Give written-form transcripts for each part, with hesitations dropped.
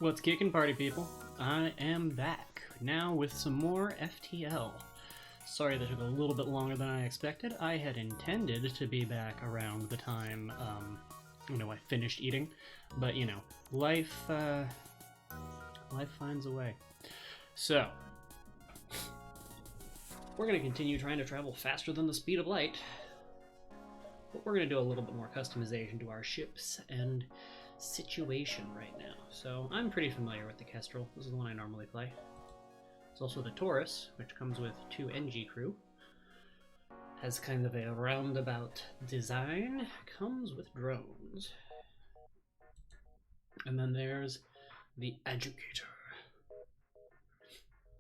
What's kicking, party people? I am back, now with some more FTL. Sorry that took a little bit longer than I expected. I had intended to be back around the time, I finished eating. But, life finds a way. So, we're going to continue trying to travel faster than the speed of light. But we're going to do a little bit more customization to our ships and situation right now. So I'm pretty familiar with the Kestrel. This is the one I normally play. There's also the Taurus, which comes with 2 NG crew. Has kind of a roundabout design. Comes with drones. And then there's the Educator.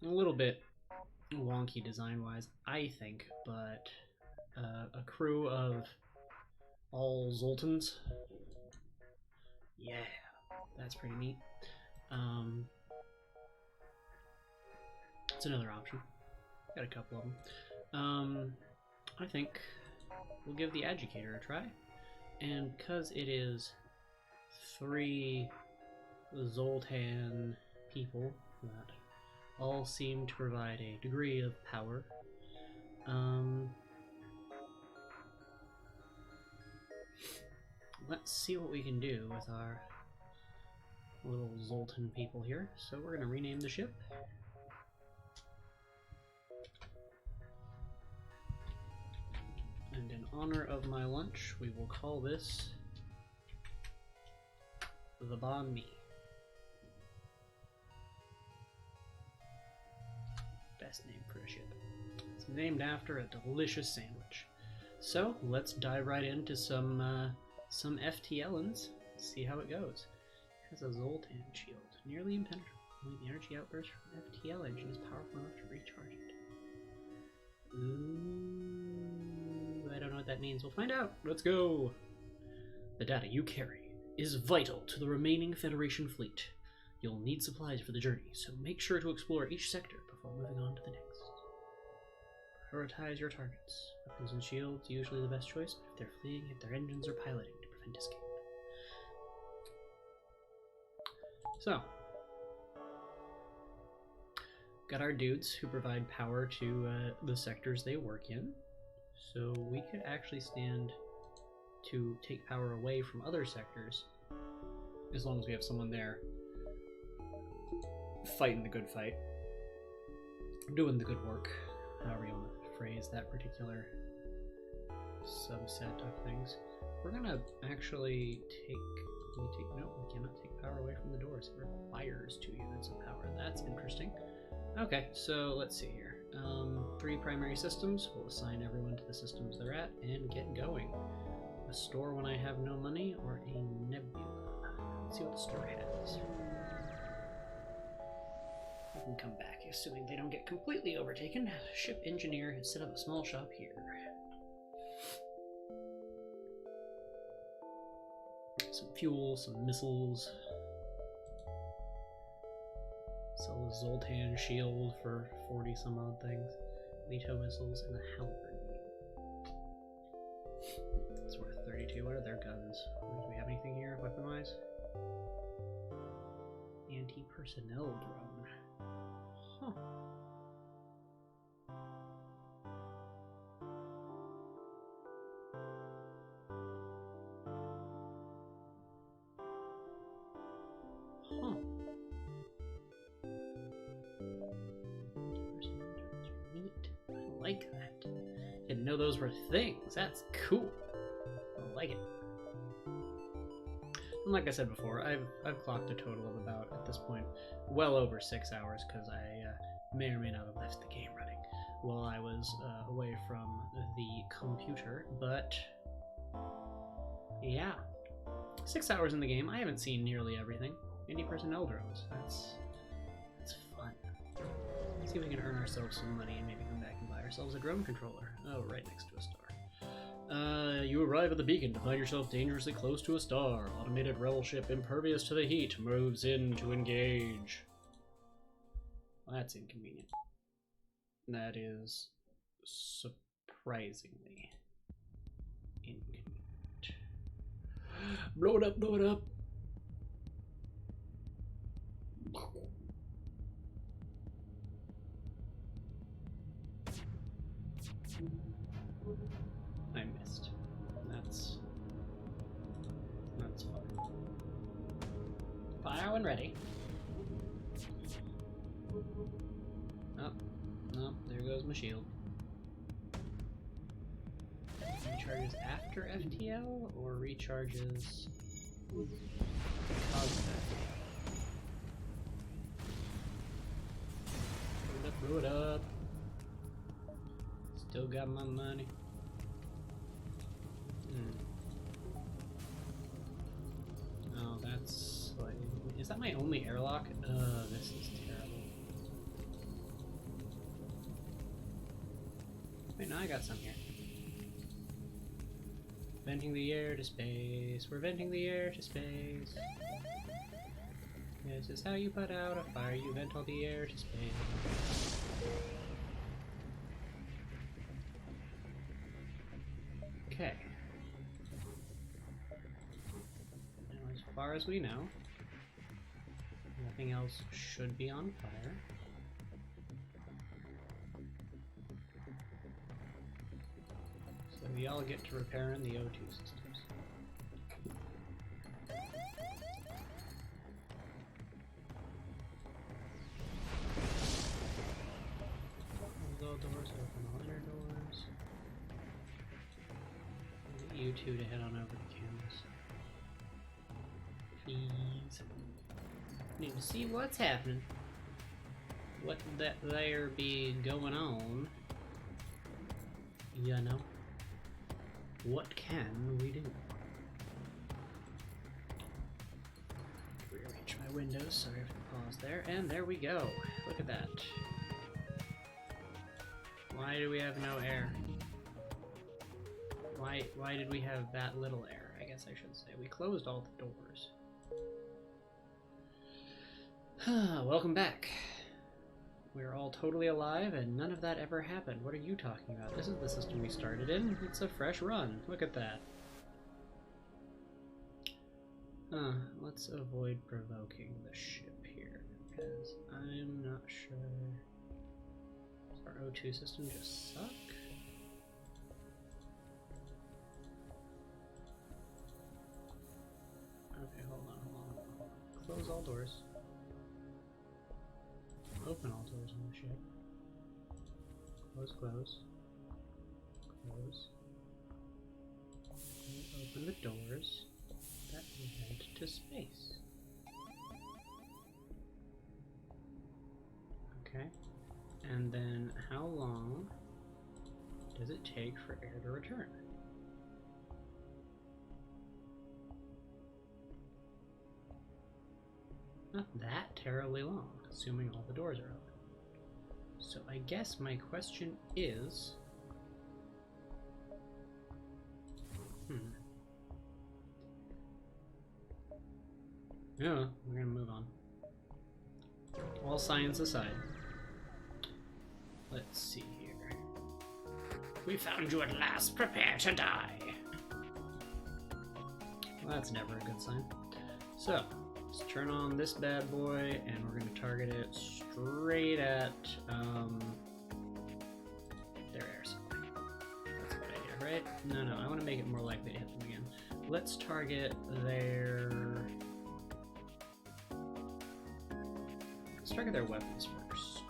A little bit wonky design-wise, I think, but a crew of all Zoltans. Yeah, that's pretty neat. It's another option. Got a couple of them. I think we'll give the Educator a try. And because it is 3 Zoltan people that all seem to provide a degree of power, let's see what we can do with our little Zoltan people here. So we're going to rename the ship. And in honor of my lunch, we will call this the Banh Mi. Best name for a ship. It's named after a delicious sandwich. So let's dive right into some FTLins. See how it goes. It has a Zoltan shield, nearly impenetrable. Only the energy outburst from the FTL engine is powerful enough to recharge it. Ooh, I don't know what that means. We'll find out. Let's go. The data you carry is vital to the remaining Federation fleet. You'll need supplies for the journey, so make sure to explore each sector before moving on to the next. Prioritize your targets. Weapons and shields usually the best choice, but if they're fleeing, hit their engines or piloting to prevent escape. So, got our dudes who provide power to the sectors they work in. So we could actually stand to take power away from other sectors, as long as we have someone there fighting the good fight, doing the good work, however you want to phrase that particular subset of things. We're gonna actually no, we cannot take power away from the doors. It requires 2 units of power. That's interesting. Okay, so let's see here. 3 primary systems. We'll assign everyone to the systems they're at and get going. A store when I have no money, or a nebula. Let's see what the store has. We can come back, assuming they don't get completely overtaken. Ship engineer has set up a small shop here. Some fuel, some missiles. Sell a Zoltan shield for 40 some odd things. Leto missiles and a halberd. It's worth 32. What are their guns? Do we have anything here weapon-wise? Anti-personnel drone. Huh. Huh. Neat. I like that. Didn't know those were things. That's cool. I like it. And like I said before, I've clocked a total of about, at this point, well over 6 hours, because I may or may not have left the game running while I was away from the computer. But yeah, 6 hours in the game. I haven't seen nearly everything. Anti-personnel drones. That's fun. Let's see if we can earn ourselves some money and maybe come back and buy ourselves a drone controller. Oh, right next to a star. You arrive at the beacon to find yourself dangerously close to a star. Automated rebel ship impervious to the heat moves in to engage. Well, that's inconvenient. That is surprisingly inconvenient. Blow it up, blow it up! now when ready. Oh, no, there goes my shield. Recharges after FTL or recharges because of FTL? Blow it up. Still got my money. Oh, that's like, is that my only airlock? This is terrible. Wait, no, I got some here. Venting the air to space. We're venting the air to space. This is how you put out a fire. You vent all the air to space. Okay. Now, as far as we know, nothing else should be on fire. So we all get to repair in the O2 systems. All doors open, all inner doors. I'll get you two to head on over to cameras. Please. Need to see what's happening. What that there be going on. You know. What can we do? Rearrange my windows, sorry for the pause there. And there we go. Look at that. Why do we have no air? Why did we have that little air? I guess I should say. We closed all the doors. Welcome back. We're all totally alive and none of that ever happened. What are you talking about? This is the system we started in. It's a fresh run. Look at that. Let's avoid provoking the ship here because I'm not sure. Our O2 system just suck? Okay, hold on. Close all doors. Open all doors on the ship. Close. Close. Open the doors that lead to space. Okay. And then how long does it take for air to return? Not that terribly long, assuming all the doors are open. So I guess my question is... Yeah, we're gonna move on. All science aside. Let's see here. We found you at last. Prepare to die. Well, that's never a good sign. So, let's turn on this bad boy, and we're going to target it straight at their air supply. That's a good idea, right? No, I want to make it more likely to hit them again. Let's target their... Let's target their weapons first.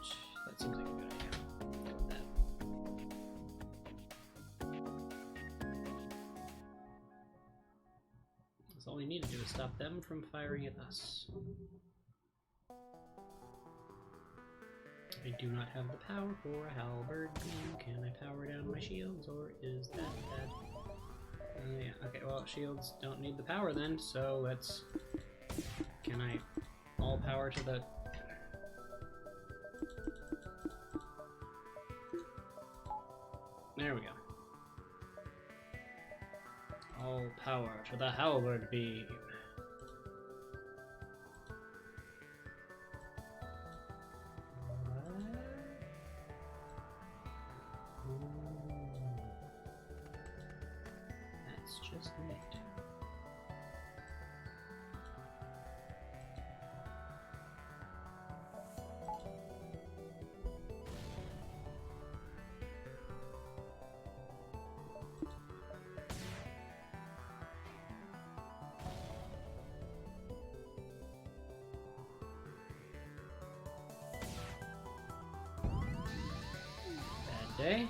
That seems like a good idea. All we need to do is stop them from firing at us. I do not have the power for a halberd beam. Can I power down my shields, or is that bad? Yeah, okay, well, shields don't need the power then, so let's... Can I all power to the... There we go. All power to the halberd beam. That's just neat. day.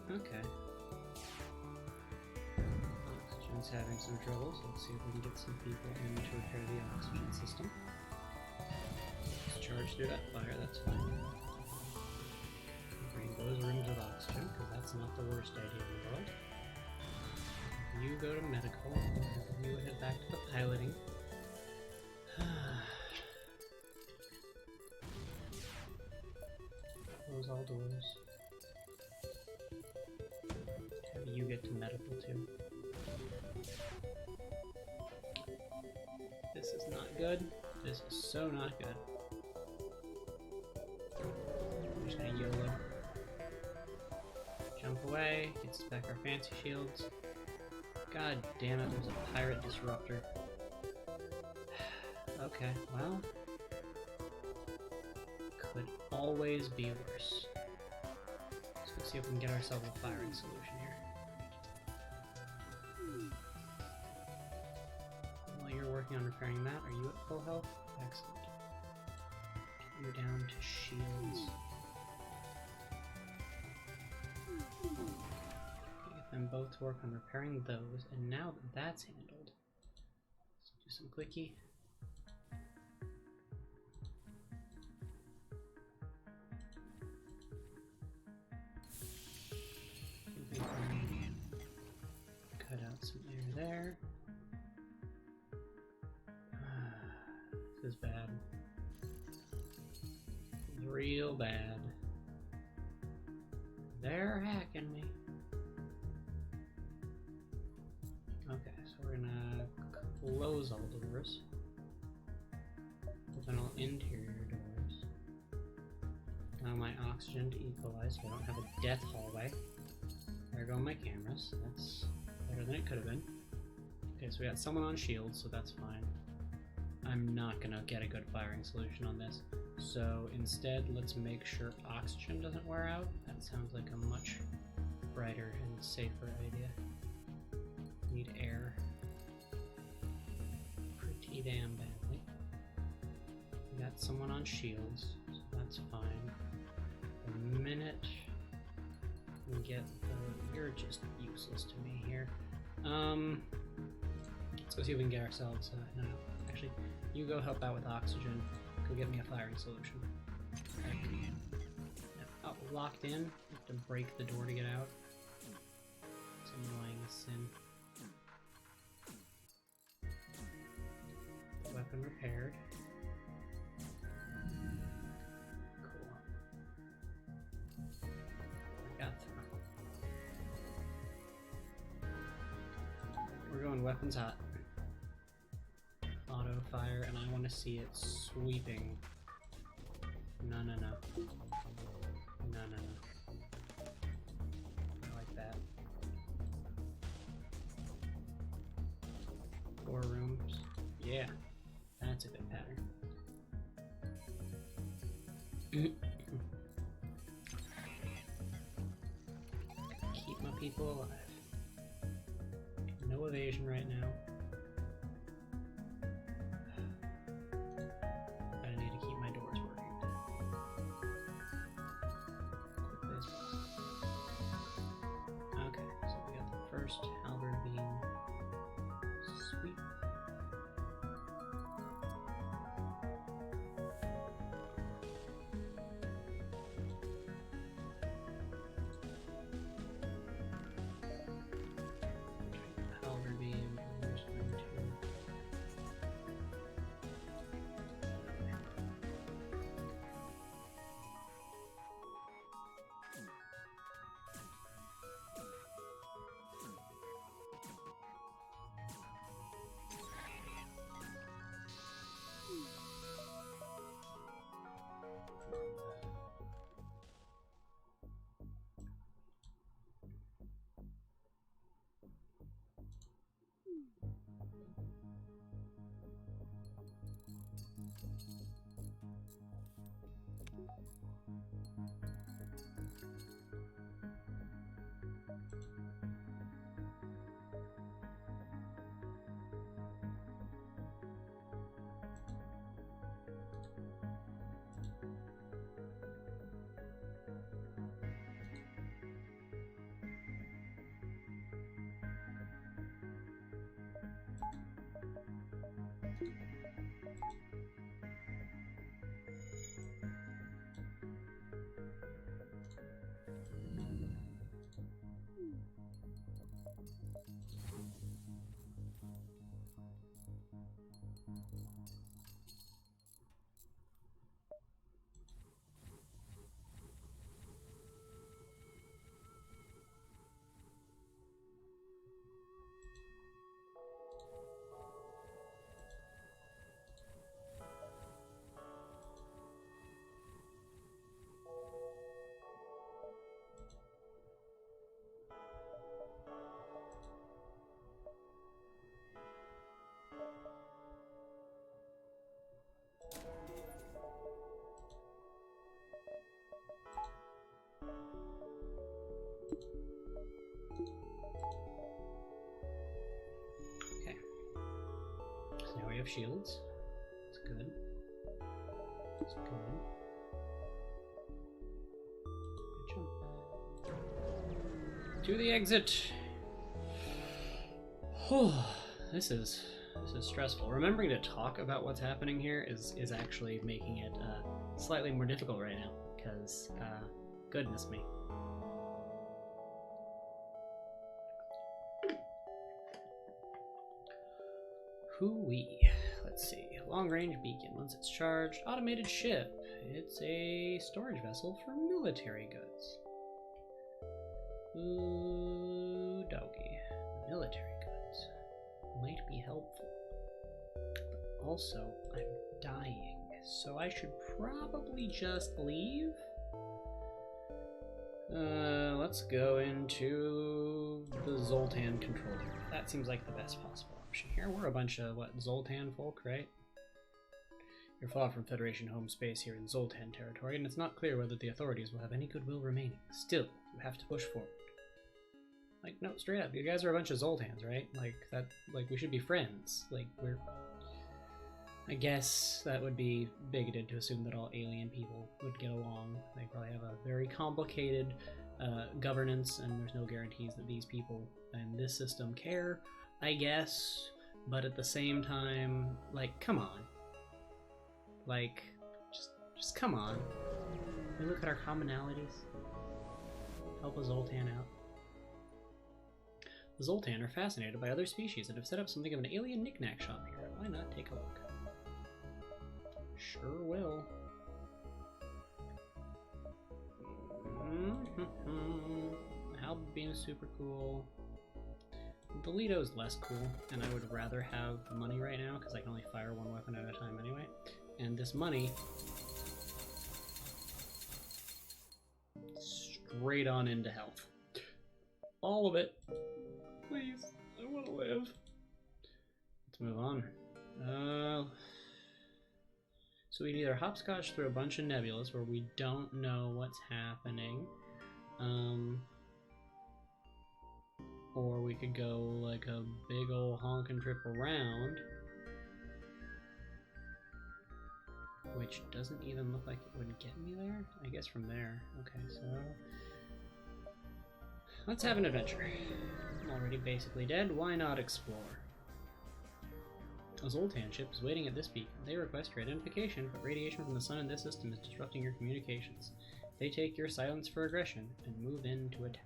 Okay. Oxygen's having some trouble, so let's see if we can get some people in to repair the oxygen system. Let's charge through that fire, that's fine. Bring those rooms with oxygen, because that's not the worst idea in the world. You go to medical, and you head back to the piloting. Close all doors. Have you get to medical too. This is not good. This is so not good. I'm just gonna YOLO. Jump away, get us back our fancy shields. God damn it, there's a pirate disruptor. Okay, well. Could always be worse. Let's see if we can get ourselves a firing solution here. While you're working on repairing that, are you at full health? Excellent. You're down to shields. Get them both to work on repairing those, and now that that's handled, let's do some quickie. Cut out some air there. This is bad. This is real bad. They're hacking me. Okay, so we're gonna close all doors. Open all interior doors. Allow my oxygen to equalize so I don't have a death hallway. There go my cameras. That's better than it could have been. Okay, so we got someone on shield, so that's fine. I'm not gonna get a good firing solution on this. So instead, let's make sure oxygen doesn't wear out. That sounds like a much brighter and safer idea. Need air pretty damn badly. We got someone on shields, so that's fine. The minute we get the... You're just useless to me here. Let's go see if we can get ourselves... no, actually, you go help out with oxygen. Go get me a firing solution. Oh, locked in. You have to break the door to get out. It's annoying as sin. Weapon repaired. Cool. I got through. We're going weapons hot. Auto fire, and I want to see it sweeping. No, no, no. No, no, no. I like that. 4 rooms. Yeah, that's a good pattern. Keep my people alive. No evasion right now. I need to keep my doors working. Click this. Okay, so we got the first halberd beam. Sweet. Halberd beam. There's one, two. we have shields. That's good. That's good. Jump. To the exit. This is stressful. Remembering to talk about what's happening here is actually making it slightly more difficult right now, because goodness me. Hoo-wee. Let's see. Long-range beacon. Once it's charged. Automated ship. It's a storage vessel for military goods. Ooh, doggy. Military goods. Might be helpful. But also, I'm dying, so I should probably just leave. Let's go into the Zoltan control area. That seems like the best possible option here. We're a bunch of, what, Zoltan folk, right? You're far from Federation home space here in Zoltan territory, and it's not clear whether the authorities will have any goodwill remaining. Still, you have to push forward. Like, no, straight up, you guys are a bunch of Zoltans, right? Like, that, like, we should be friends. Like, we're... I guess that would be bigoted to assume that all alien people would get along. They probably have a very complicated governance, and there's no guarantees that these people and this system care, I guess. But at the same time, like, come on. Like, just come on. We look at our commonalities. Help a Zoltan out. The Zoltan are fascinated by other species and have set up something of an alien knick-knack shop here. Why not take a look? Sure will. Halberd is super cool. Toledo's less cool, and I would rather have the money right now because I can only fire one weapon at a time anyway. And this money straight on into health. All of it. Please, I want to live. Let's move on. So we can either hopscotch through a bunch of nebulas where we don't know what's happening, or we could go like a big old honkin' trip around, which doesn't even look like it would get me there. I guess from there. Okay, so let's have an adventure. I'm already basically dead. Why not explore? A Zoltan ship is waiting at this beacon. They request your identification, but radiation from the sun in this system is disrupting your communications. They take your silence for aggression and move in to attack.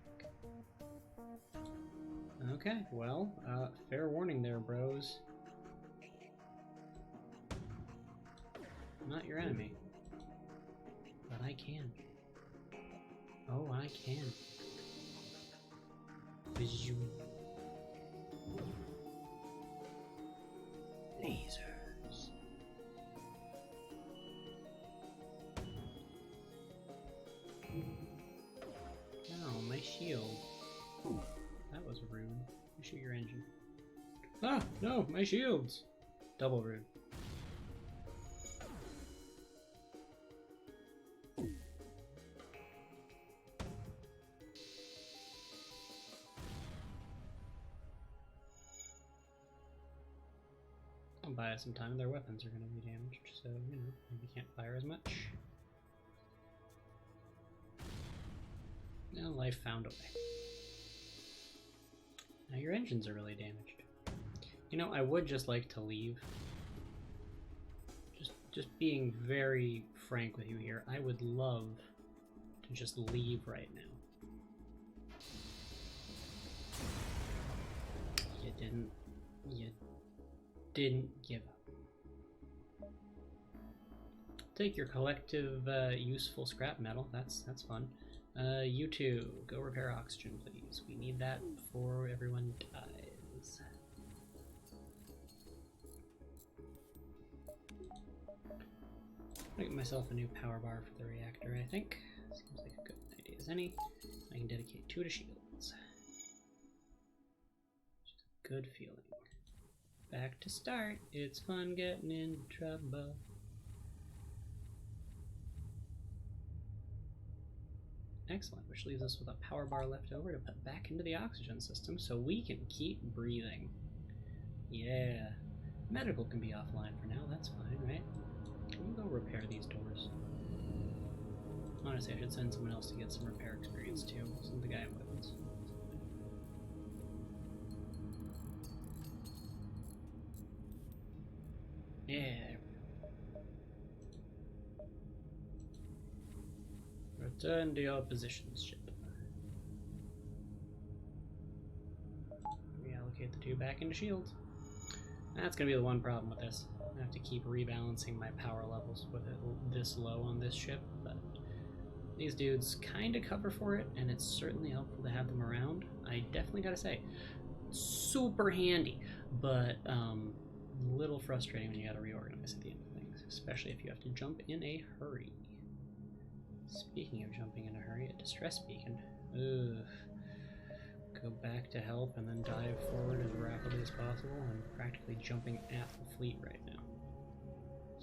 Okay, well, fair warning there, bros. I'm not your enemy. But I can. Oh, I can. Lasers. Oh, my shield. That was rude. You shoot your engine. Ah, no, my shields. Double rude. I'll buy us some time. Their weapons are going to be damaged, so, you know, maybe can't fire as much. Now life found a way. Now your engines are really damaged. You know, I would just like to leave. Just being very frank with you here, I would love to just leave right now. You didn't give up. Take your collective useful scrap metal. That's fun. You two, go repair oxygen, please. We need that before everyone dies. I'll get myself a new power bar for the reactor, I think. Seems like a good idea as any. I can dedicate 2 to shields. Just a good feeling. Back to start. It's fun getting into trouble. Excellent, which leaves us with a power bar left over to put back into the oxygen system so we can keep breathing. Yeah. Medical can be offline for now, that's fine, right? Can we go repair these doors? Honestly, I should send someone else to get some repair experience too. Send the guy in weapons. Yeah. Return to your positions, ship. Reallocate the two back into shields. That's gonna be the one problem with this. I have to keep rebalancing my power levels with it this low on this ship, but these dudes kind of cover for it, and it's certainly helpful to have them around. I definitely gotta say, super handy, but a little frustrating when you gotta reorganize at the end of things, especially if you have to jump in a hurry. Speaking of jumping in a hurry, a distress beacon. Ugh. Go back to help and then dive forward as rapidly as possible. I'm practically jumping at the fleet right now.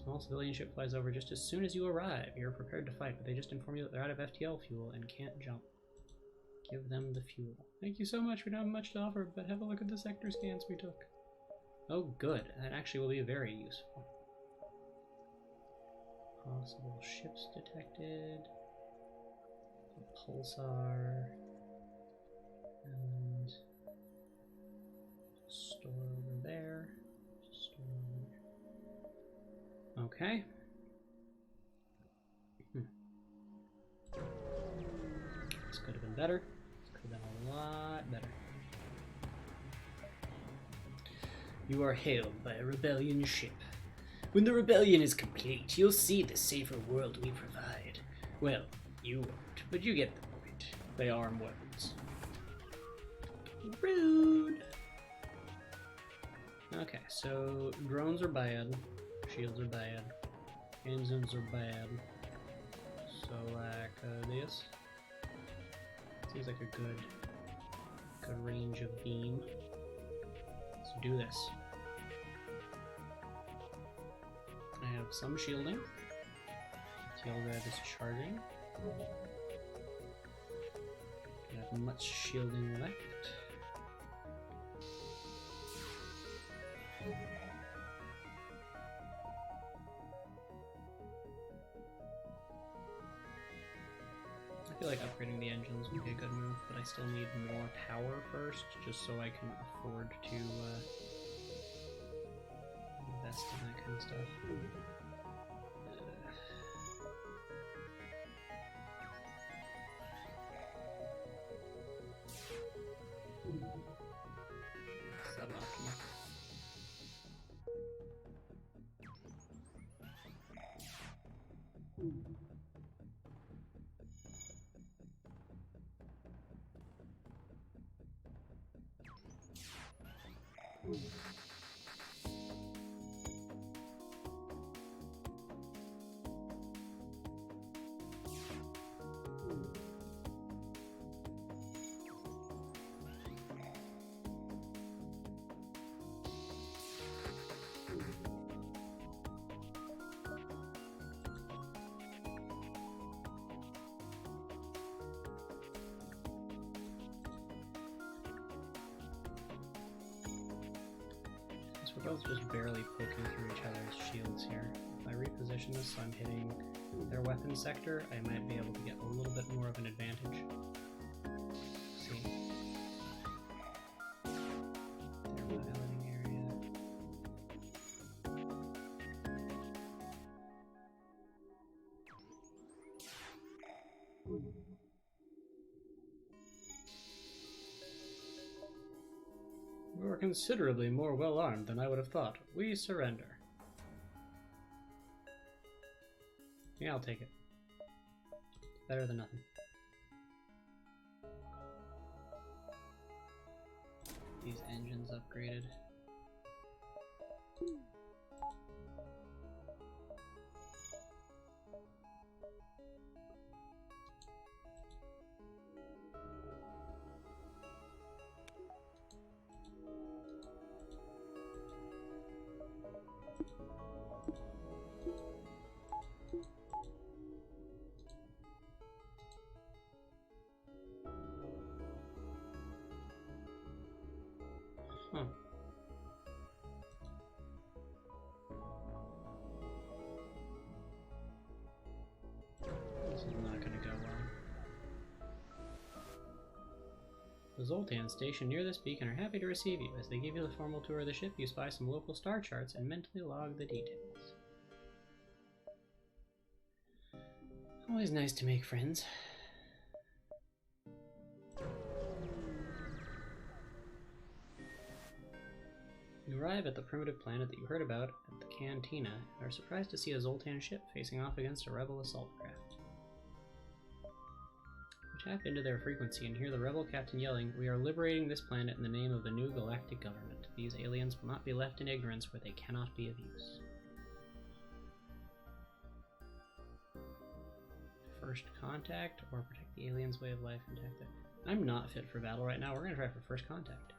Small civilian ship flies over just as soon as you arrive. You're prepared to fight, but they just inform you that they're out of FTL fuel and can't jump. Give them the fuel. Thank you so much. We don't have much to offer, but have a look at the sector scans we took. Oh, good. That actually will be very useful. Possible ships detected. A pulsar. And store over there. Store. Okay. This could have been better. This could have been a lot better. You are hailed by a rebellion ship. When the rebellion is complete, you'll see the safer world we provide. Well, you won't, but you get the point. They arm weapons. Rude! Okay, so drones are bad, shields are bad, engines are bad. So like this. Seems like a good range of beam. Let's do this. I have some shielding. Tail grab is charging. Don't have much shielding left. I feel like upgrading the engines would be a good move, but I still need more power first, just so I can afford to invest in that kind of stuff. Suboptimal. We're both just barely poking through each other's shields here. If I reposition this so I'm hitting their weapon sector, I might be able to get a little bit more of an advantage. See? Their piloting area. We were considerably more well-armed than I would have thought. We surrender. Yeah, I'll take it. Better than nothing. These engines upgraded. Huh. Zoltan stationed near this beacon are happy to receive you. As they give you the formal tour of the ship, you spy some local star charts and mentally log the details. Always nice to make friends. You arrive at the primitive planet that you heard about at the cantina and are surprised to see a Zoltan ship facing off against a rebel assault craft. You tap into their frequency and hear the rebel captain yelling, "We are liberating this planet in the name of the new galactic government. These aliens will not be left in ignorance where they cannot be of use." First contact or protect the aliens' way of life intact. I'm not fit for battle right now. We're gonna try for first contact.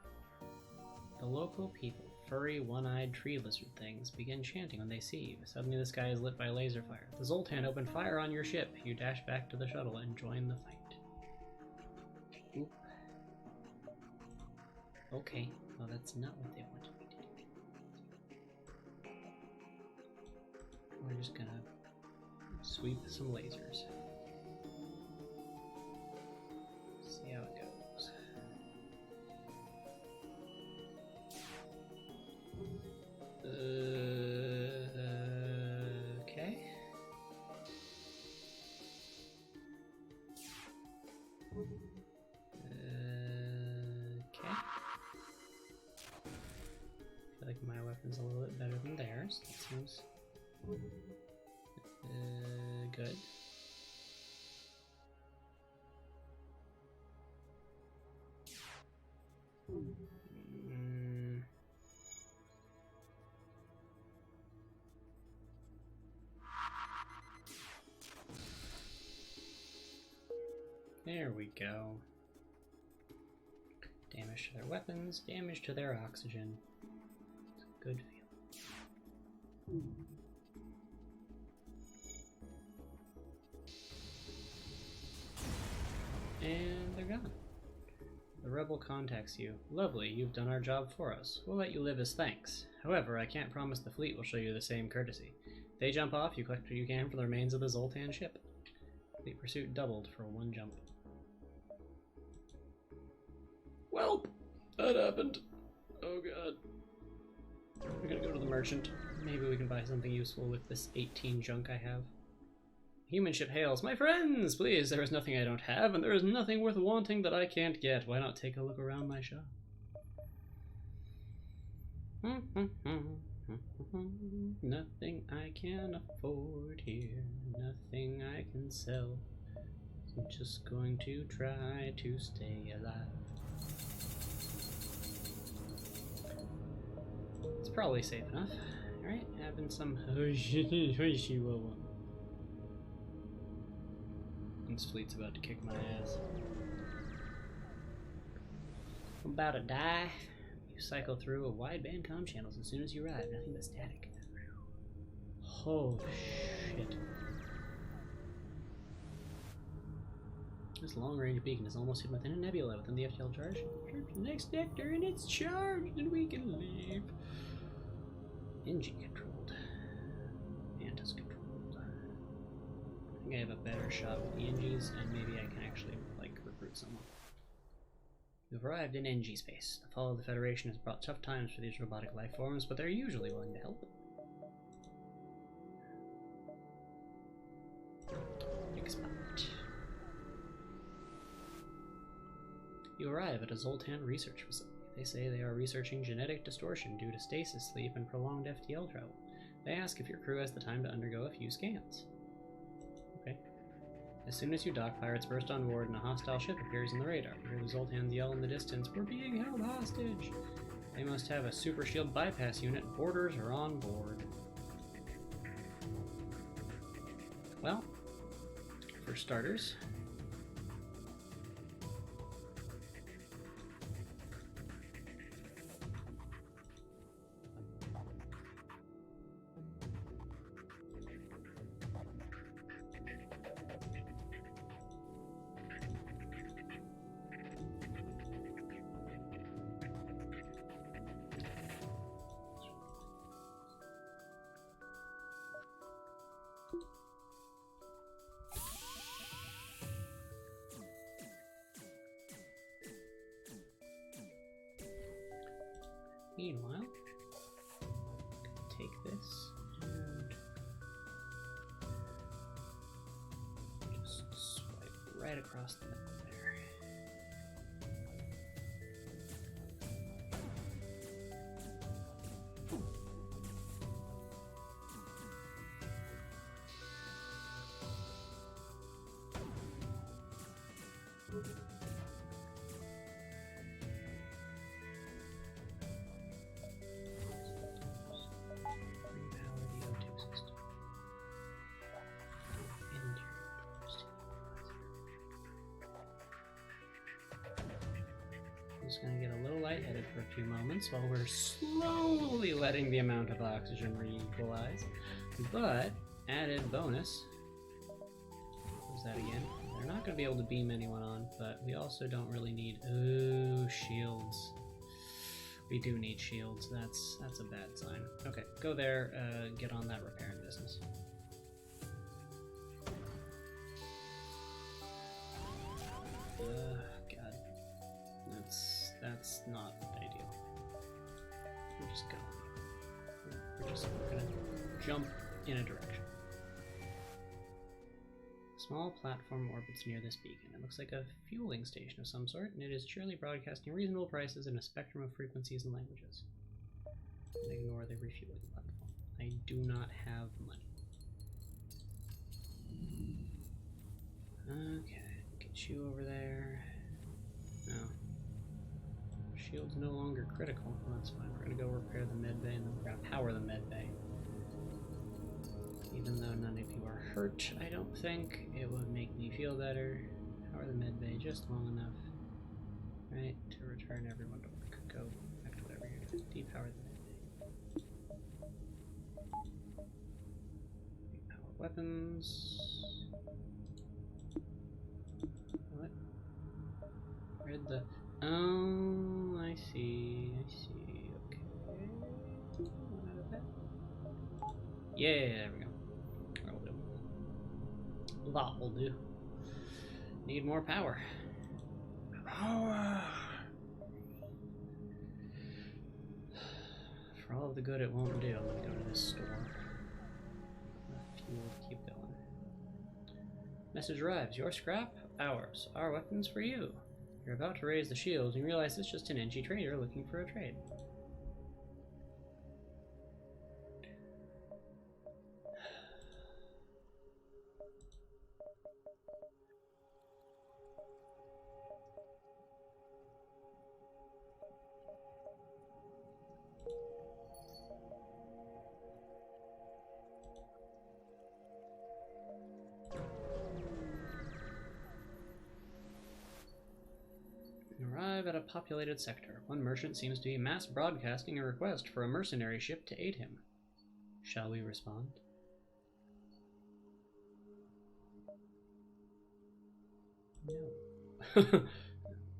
The local people, furry, one-eyed tree lizard things, begin chanting when they see you. Suddenly the sky is lit by laser fire. The Zoltan open fire on your ship. You dash back to the shuttle and join the fight. Oop. Okay, well that's not what they wanted me to do. We're just gonna sweep some lasers. See how it goes. Okay. Okay. I feel like my weapon's a little bit better than theirs. That seems good. There we go. Damage to their weapons, damage to their oxygen. It's a good feeling. And they're gone. The rebel contacts you. Lovely, you've done our job for us. We'll let you live as thanks. However, I can't promise the fleet will show you the same courtesy. If they jump off, you collect what you can from the remains of the Zoltan ship. Fleet pursuit doubled for one jump. Welp! That happened. Oh god. We're gonna go to the merchant. Maybe we can buy something useful with this 18 junk I have. Human ship hails. My friends, please, there is nothing I don't have, and there is nothing worth wanting that I can't get. Why not take a look around my shop? Nothing I can afford here. Nothing I can sell. I'm just going to try to stay alive. It's probably safe enough. Alright, having some This fleet's about to kick my ass. I'm about to die. You cycle through a wideband comm channels as soon as you arrive. Nothing but static. Oh shit. This long-range beacon is almost hidden within a nebula within the FTL charge. The next sector and it's charged and we can leave. Engine controlled. Mantis controlled. I think I have a better shot with the NGs and maybe I can actually, like, recruit someone. You've arrived in NG space. The fall of the Federation has brought tough times for these robotic life forms, but they're usually willing to help. Big spot. You arrive at a Zoltan research facility. They say they are researching genetic distortion due to stasis sleep and prolonged FTL travel. They ask if your crew has the time to undergo a few scans. Okay. As soon as you dock, pirates burst on board and a hostile ship appears in the radar. You hear the Zoltans yell in the distance, "We're being held hostage!" They must have a super shield bypass unit. Boarders are on board. Well, for starters, Meanwhile, take this and just swipe right across the middle there. Just gonna get a little lightheaded for a few moments while we're slowly letting the amount of oxygen re-equalize. But, added bonus. What was that again? They're not gonna be able to beam anyone on, but we also don't really need... Ooh, shields. We do need shields. That's a bad sign. Okay, go there, get on that repairing business. God. That's not ideal. We're just going. We're gonna jump in a direction. A small platform orbits near this beacon. It looks like a fueling station of some sort, and it is cheerily broadcasting reasonable prices in a spectrum of frequencies and languages. And ignore the refueling platform. I do not have money. Okay, get you over there. No. Shield's no longer critical. Well, that's fine. We're gonna go repair the med bay and then we're gonna power the med bay. Even though none of you are hurt, I don't think it would make me feel better. Power the med bay just long enough, right, to return everyone to work. Go back to whatever you're doing. Depower the med bay. Depower weapons. What? Where'd the... Oh, I see, okay. One out of that. Yeah, there we go. That'll do. That will do. Need more power. Power! For all of the good it won't do, I'm gonna go to this store. Fuel to keep going. Message arrives. Your scrap? Ours. Our weapons for you. You're about to raise the shields and you realize it's just an NG trader looking for a trade. Arrive at a populated sector. One merchant seems to be mass broadcasting a request for a mercenary ship to aid him. Shall we respond? No.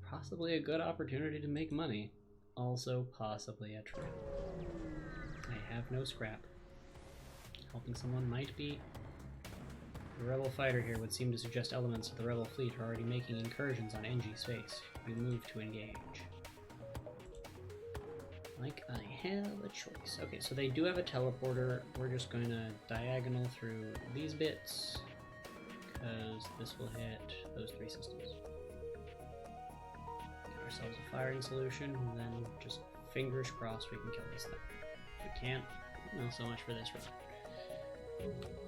Possibly a good opportunity to make money. Also possibly a trap. I have no scrap. Helping someone might be... The rebel fighter here would seem to suggest elements of the rebel fleet are already making incursions on NG space. We move to engage. Like I have a choice. Okay, so they do have a teleporter. We're just going to diagonal through these bits, because this will hit those three systems. Get ourselves a firing solution, and then just fingers crossed we can kill this thing. If we can't, not so much for this run.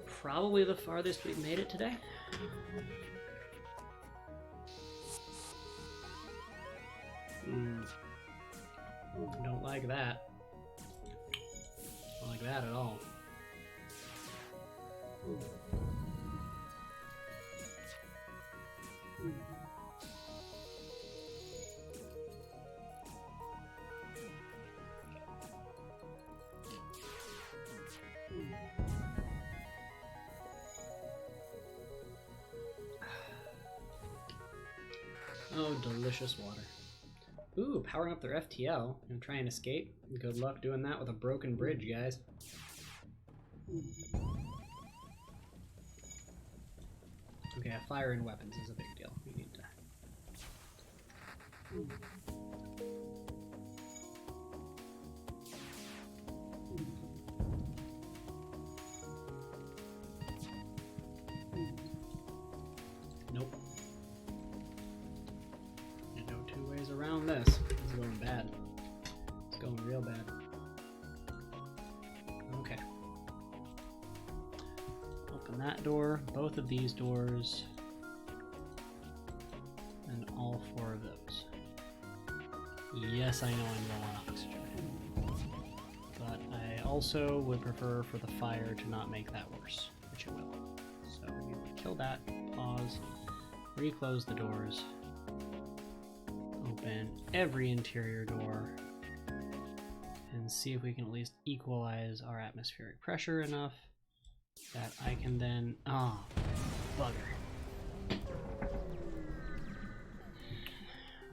Probably the farthest we've made it today. Don't like that. Don't like that at all. Oh, delicious water. Ooh, powering up their FTL. Gonna try and escape. Good luck doing that with a broken bridge, guys. Okay, fire and weapons is a big deal. We need to... Open that door, both of these doors, and all 4 of those. Yes, I know I'm low on oxygen. But I also would prefer for the fire to not make that worse, which it will. So we will kill that, pause, reclose the doors, open every interior door, and see if we can at least equalize our atmospheric pressure enough that I can then... Oh, bugger. I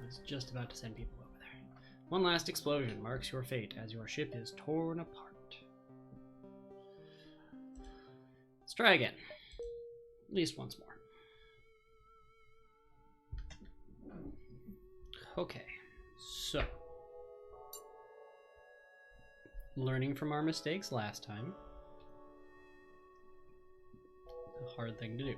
was just about to send people over there. One last explosion marks your fate as your ship is torn apart. Let's try again. At least once more. Okay, so... learning from our mistakes last time. A hard thing to do.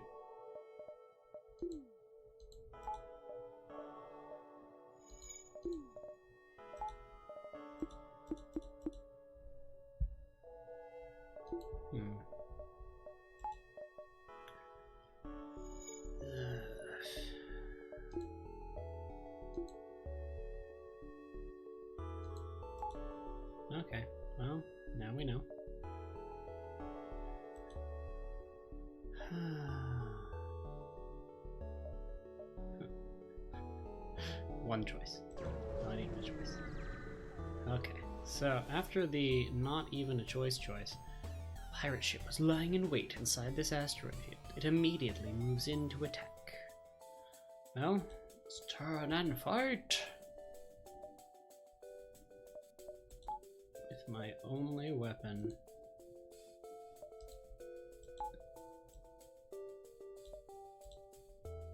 Okay, well, now we know. One choice. Not even a choice. Okay, so after the not even a choice, a pirate ship was lying in wait inside this asteroid field. It immediately moves in to attack. Well, let's turn and fight! With my only weapon.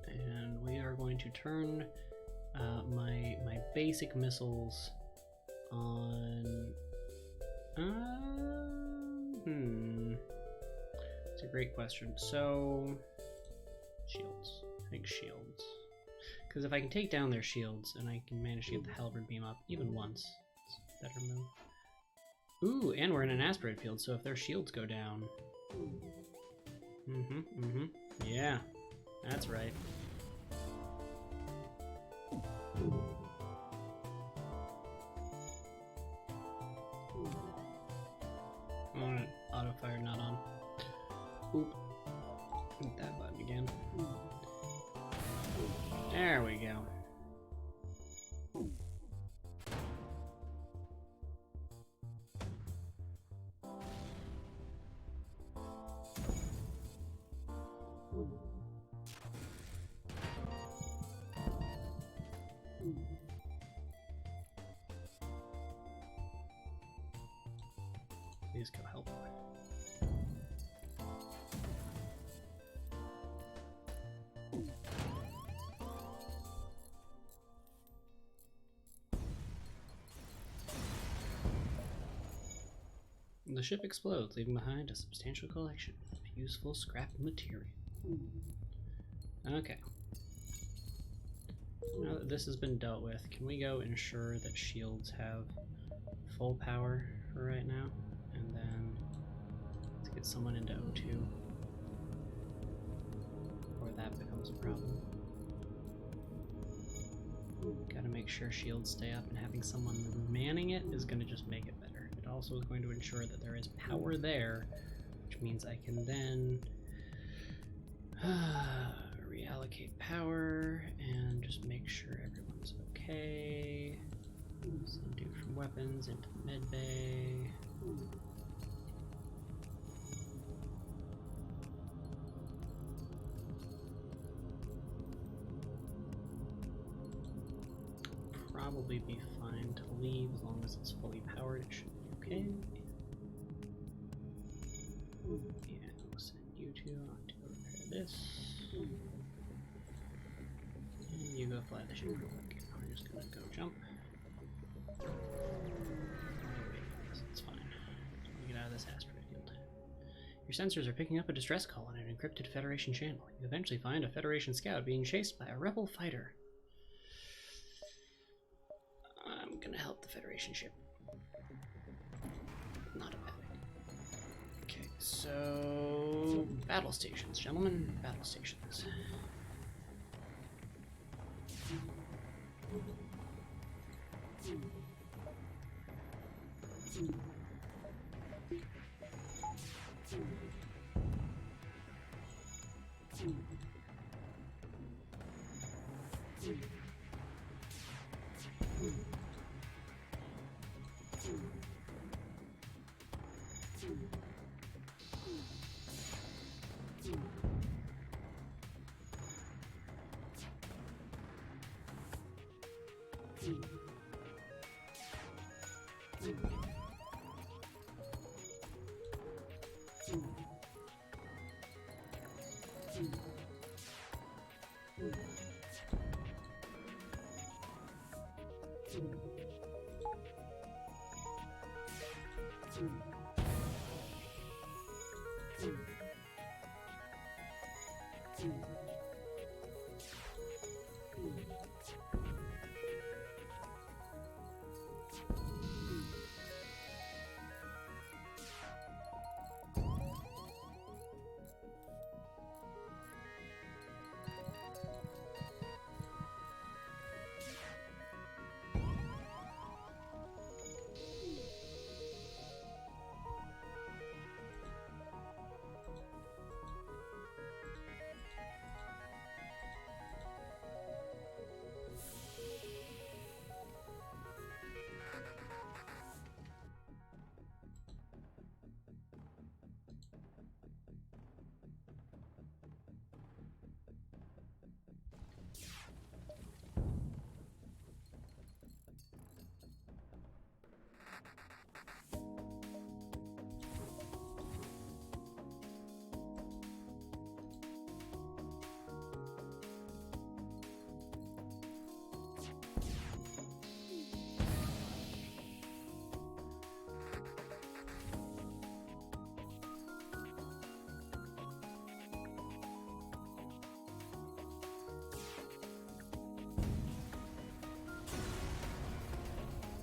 And we are going to turn my basic missiles on... It's a great question. So... shields. I think shields. Because if I can take down their shields and I can manage to get the halberd beam up even once, it's a better move. Ooh, and we're in an asteroid field, so if their shields go down... Yeah, that's right. Alright, auto fire not on. Oop. Hit that button again. There we go. Please go help. The ship explodes, leaving behind a substantial collection of useful scrap material. Okay. Now that this has been dealt with, can we go ensure that shields have full power for right now? And then let's get someone into O2 before that becomes a problem. Gotta make sure shields stay up, and having someone manning it is going to just make it better. It also is going to ensure that there is power there, which means I can then reallocate power and just make sure everyone's okay. Send dude from weapons into the med bay. Probably be fine to leave as long as it's fully powered. It should be okay. Yeah, we'll send you two on to go repair this. And you go fly the ship real quick. We're just gonna go jump. It's fine. Get out of this asteroid field. Your sensors are picking up a distress call on an encrypted Federation channel. You eventually find a Federation scout being chased by a rebel fighter. I'm gonna help the Federation ship. Not a bad idea. Okay, so So, battle stations, gentlemen, battle stations.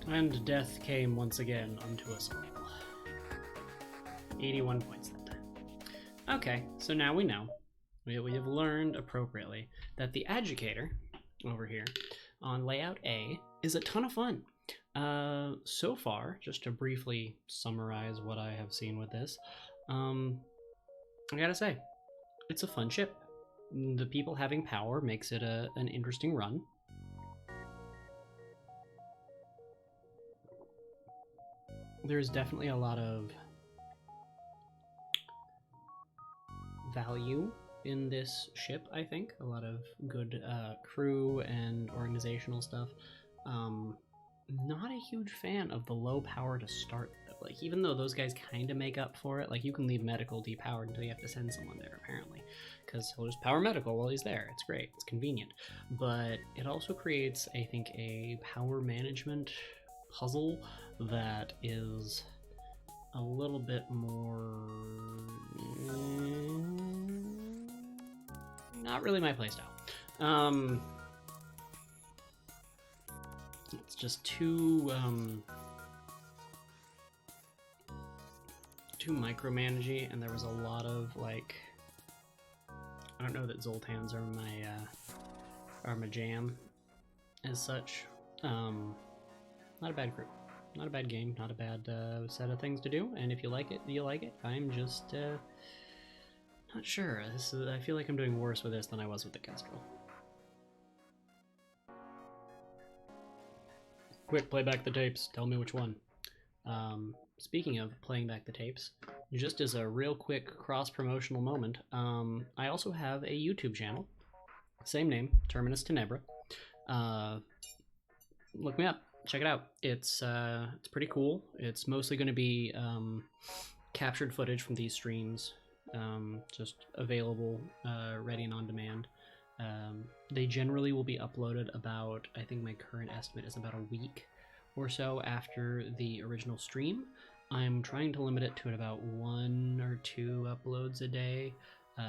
And death came once again unto us all. 81 points that time. Okay, so now we know. We have learned appropriately that the Adjudicator over here on layout A is a ton of fun. So far, just to briefly summarize what I have seen with this, I gotta say, it's a fun ship. The people having power makes it an interesting run. There's definitely a lot of value in this ship, I think. A lot of good crew and organizational stuff. Not a huge fan of the low power to start, though. Like, even though those guys kind of make up for it, like, you can leave medical depowered until you have to send someone there, apparently. Because he'll just power medical while he's there. It's great. It's convenient. But it also creates, I think, a power management puzzle that is a little bit more not really my playstyle. It's just too micromanagey, and there was a lot of, like, I don't know that Zoltans are my jam as such. Not a bad group. Not a bad game, not a bad set of things to do, and if you like it, you like it. I'm just not sure. I feel like I'm doing worse with this than I was with the Kestrel. Quick, play back the tapes. Tell me which one. Speaking of playing back the tapes, just as a real quick cross-promotional moment, I also have a YouTube channel. Same name, Terminus Tenebra. Look me up. Check it out. It's pretty cool. It's mostly going to be captured footage from these streams, just available, ready and on demand. They generally will be uploaded about, I think my current estimate is about a week or so after the original stream. I'm trying to limit it to about 1 or 2 uploads a day,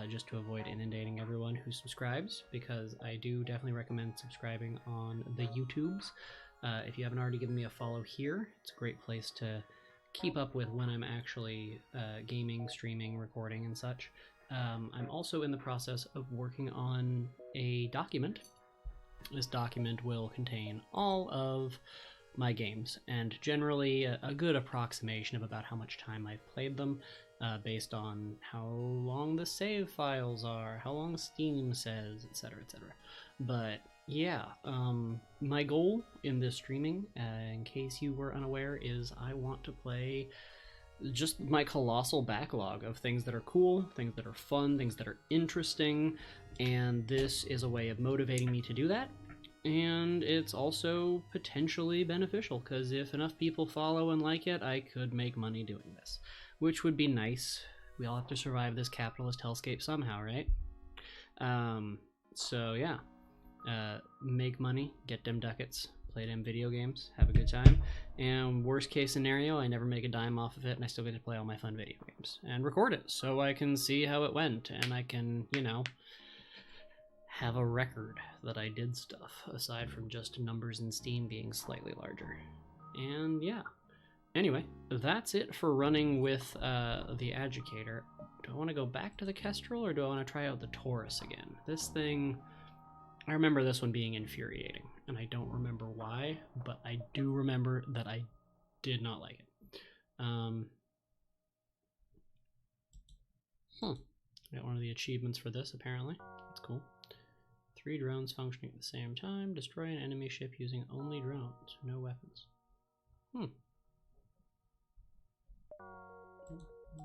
just to avoid inundating everyone who subscribes, because I do definitely recommend subscribing on the YouTubes. If you haven't already given me a follow here, it's a great place to keep up with when I'm actually gaming, streaming, recording, and such. I'm also in the process of working on a document. This document will contain all of my games, and generally a good approximation of about how much time I've played them, based on how long the save files are, how long Steam says, etc., etc. But yeah, my goal in this streaming, in case you were unaware, is I want to play just my colossal backlog of things that are cool, things that are fun, things that are interesting, and this is a way of motivating me to do that. And it's also potentially beneficial, because if enough people follow and like it, I could make money doing this, which would be nice. We all have to survive this capitalist hellscape somehow, right? So yeah, make money, get them ducats, play them video games, have a good time, and worst case scenario, I never make a dime off of it, and I still get to play all my fun video games, and record it, so I can see how it went, and I can, you know, have a record that I did stuff, aside from just numbers in Steam being slightly larger. And yeah. Anyway, that's it for running with the Adjudicator. Do I want to go back to the Kestrel, or do I want to try out the Taurus again? This thing, I remember this one being infuriating, and I don't remember why, but I do remember that I did not like it. Got one of the achievements for this, apparently. That's cool. 3 drones functioning at the same time. Destroy an enemy ship using only drones. No weapons.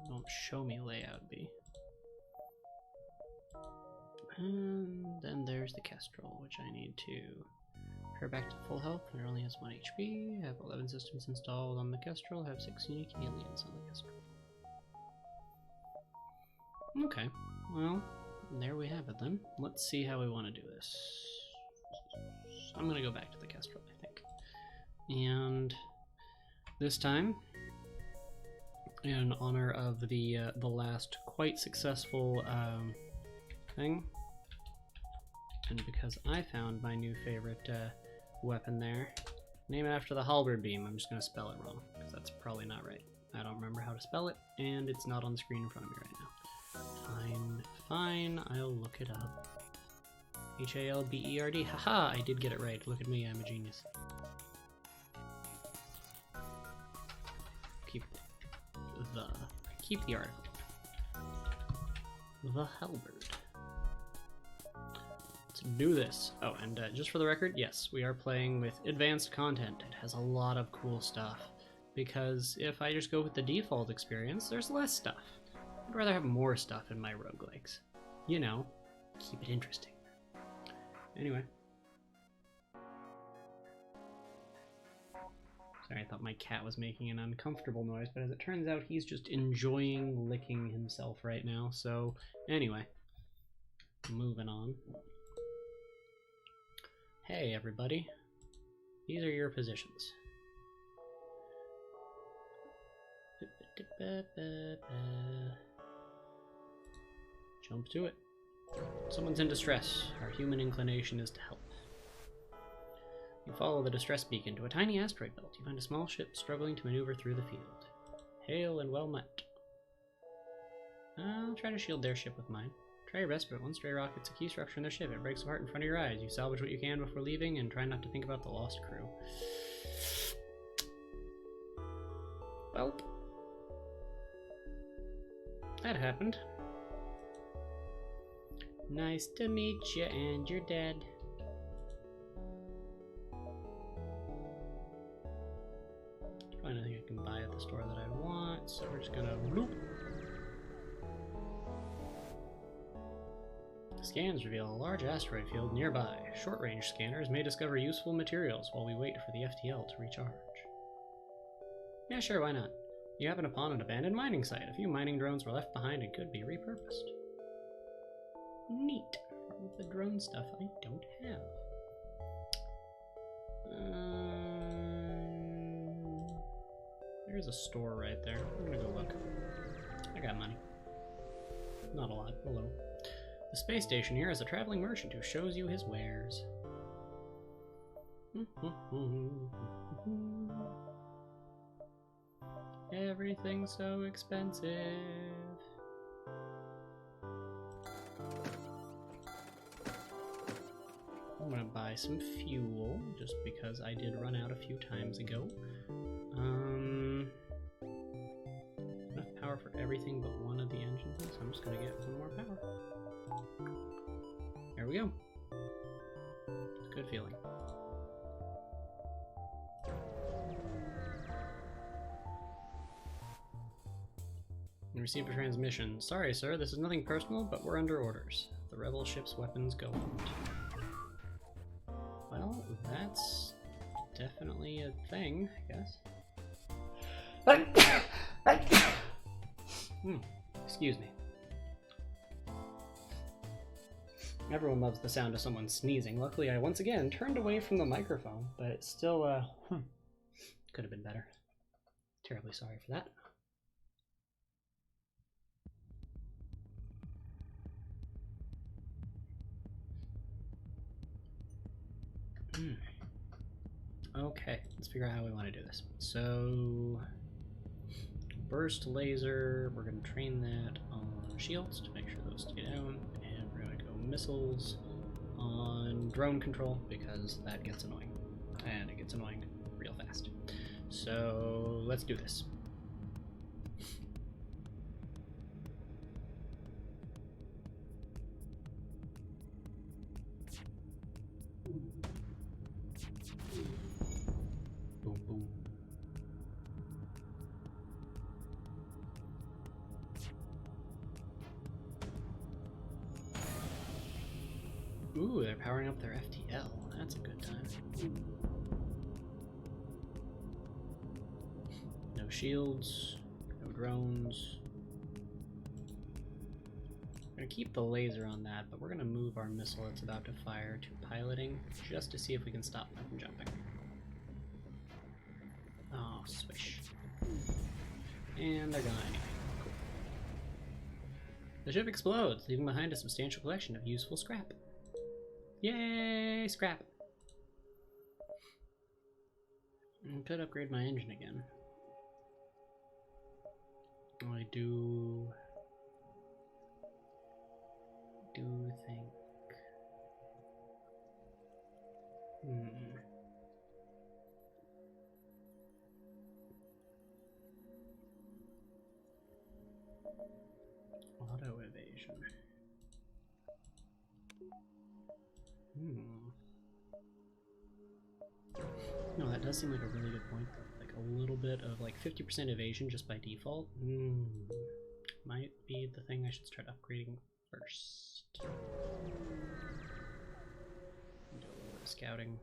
Don't show me layout B. And then there's the Kestrel, which I need to repair back to full health. It only has 1 HP. Have 11 systems installed on the Kestrel. Have 6 unique aliens on the Kestrel. Okay, well, there we have it then. Let's see how we want to do this. I'm going to go back to the Kestrel, I think. And this time, in honor of the last quite successful thing, and because I found my new favorite weapon there, name it after the halberd beam. I'm just going to spell it wrong, because that's probably not right. I don't remember how to spell it, and it's not on the screen in front of me right now. Fine, I'll look it up. Halberd. Haha, I did get it right. Look at me, I'm a genius. Keep the article. The halberd. Let's do this. Oh, and just for the record, yes, we are playing with advanced content. It has a lot of cool stuff, because if I just go with the default experience, there's less stuff. I'd rather have more stuff in my roguelikes. You know, keep it interesting. Anyway. Sorry, I thought my cat was making an uncomfortable noise, but as it turns out, he's just enjoying licking himself right now. So, anyway. Moving on. Hey, everybody. These are your positions. Jump to it. Someone's in distress. Our human inclination is to help. You follow the distress beacon to a tiny asteroid belt. You find a small ship struggling to maneuver through the field. Hail and well met. I'll try to shield their ship with mine. Try your best, but one stray rocket's a key structure in their ship. It breaks apart in front of your eyes. You salvage what you can before leaving, and try not to think about the lost crew. Well, that happened. Nice to meet you, and you're dead. Probably nothing I can buy at the store that I want, so we're just gonna bloop. The scans reveal a large asteroid field nearby. Short-range scanners may discover useful materials while we wait for the FTL to recharge. Yeah, sure, why not? You happen upon an abandoned mining site. A few mining drones were left behind and could be repurposed. Neat. The drone stuff I don't have. There's a store right there. I'm gonna go look. I got money. Not a lot, a little. The space station here is a traveling merchant who shows you his wares. Everything's so expensive. buy some fuel, just because I did run out a few times ago. Enough power for everything but one of the engines, so I'm just gonna get one more power. There we go. Good feeling. Received a transmission. Sorry, sir, this is nothing personal, but we're under orders. The rebel ship's weapons go out. Well, that's definitely a thing, I guess. Excuse me. Everyone loves the sound of someone sneezing. Luckily, I once again turned away from the microphone, but it's still, could have been better. Terribly sorry for that. Okay, let's figure out how we want to do this. So, burst laser, we're going to train that on shields to make sure those stay down, and we're going to go missiles on drone control because that gets annoying, and it gets annoying real fast. So, let's do this. Boom, boom. Ooh, they're powering up their FTL. That's a good time. No shields, no drones. We're gonna keep the laser on that, but we're gonna move our missile that's about to fire to piloting just to see if we can stop them from jumping. Oh, swish. And they're gone anyway. Cool. The ship explodes, leaving behind a substantial collection of useful scrap. Yay, scrap! I could upgrade my engine again. I do think... Auto evasion. No, that does seem like a really good point. Like a little bit of like 50% evasion just by default. Might be the thing I should start upgrading first. Do a little bit of scouting.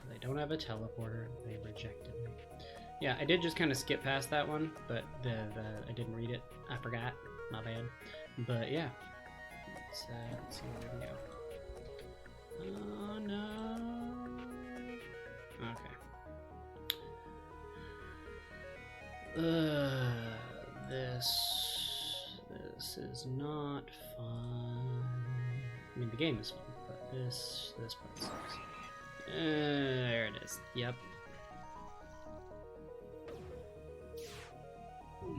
They don't have a teleporter. They rejected me. Yeah, I did just kind of skip past that one, but I didn't read it. I forgot. My bad. But yeah, let's see where we can go. Oh no. Okay. This is not fun. I mean, the game is fun, but this part sucks. There it is. Yep.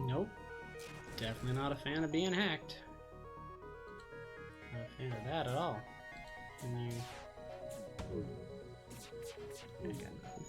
Nope. Definitely not a fan of being hacked. Not a fan of that at all. Can you... I got nothing.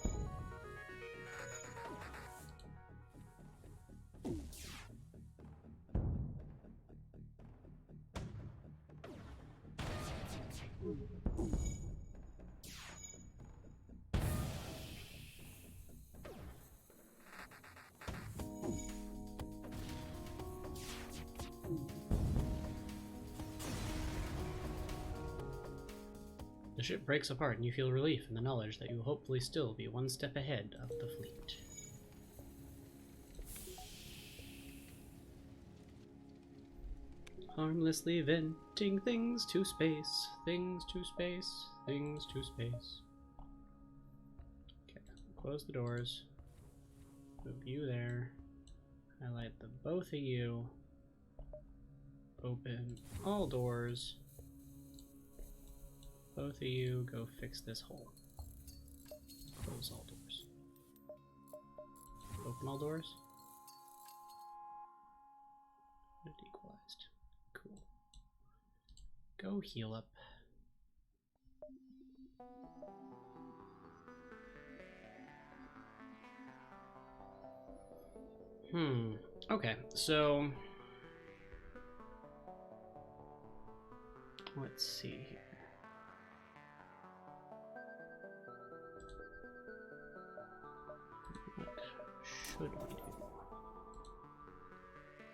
The ship breaks apart and you feel relief in the knowledge that you will hopefully still be one step ahead of the fleet. Harmlessly venting things to space, things to space, things to space. Okay, close the doors. Move you there. Highlight the both of you. Open all doors. Both of you go fix this hole. Close all doors. Open all doors. It equalized. Cool. Go heal up. Okay, so let's see here. What should we do?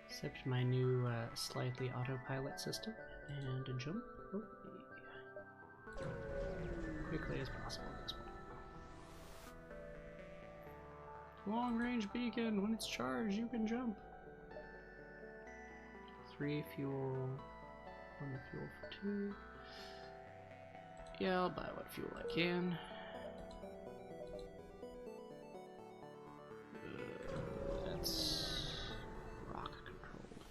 Accept my new slightly autopilot system and a jump. Oh, quickly as possible at this point. Long range beacon, when it's charged, you can jump. 3 fuel, 1 fuel for 2. Yeah, I'll buy what fuel I can. That's rock controlled.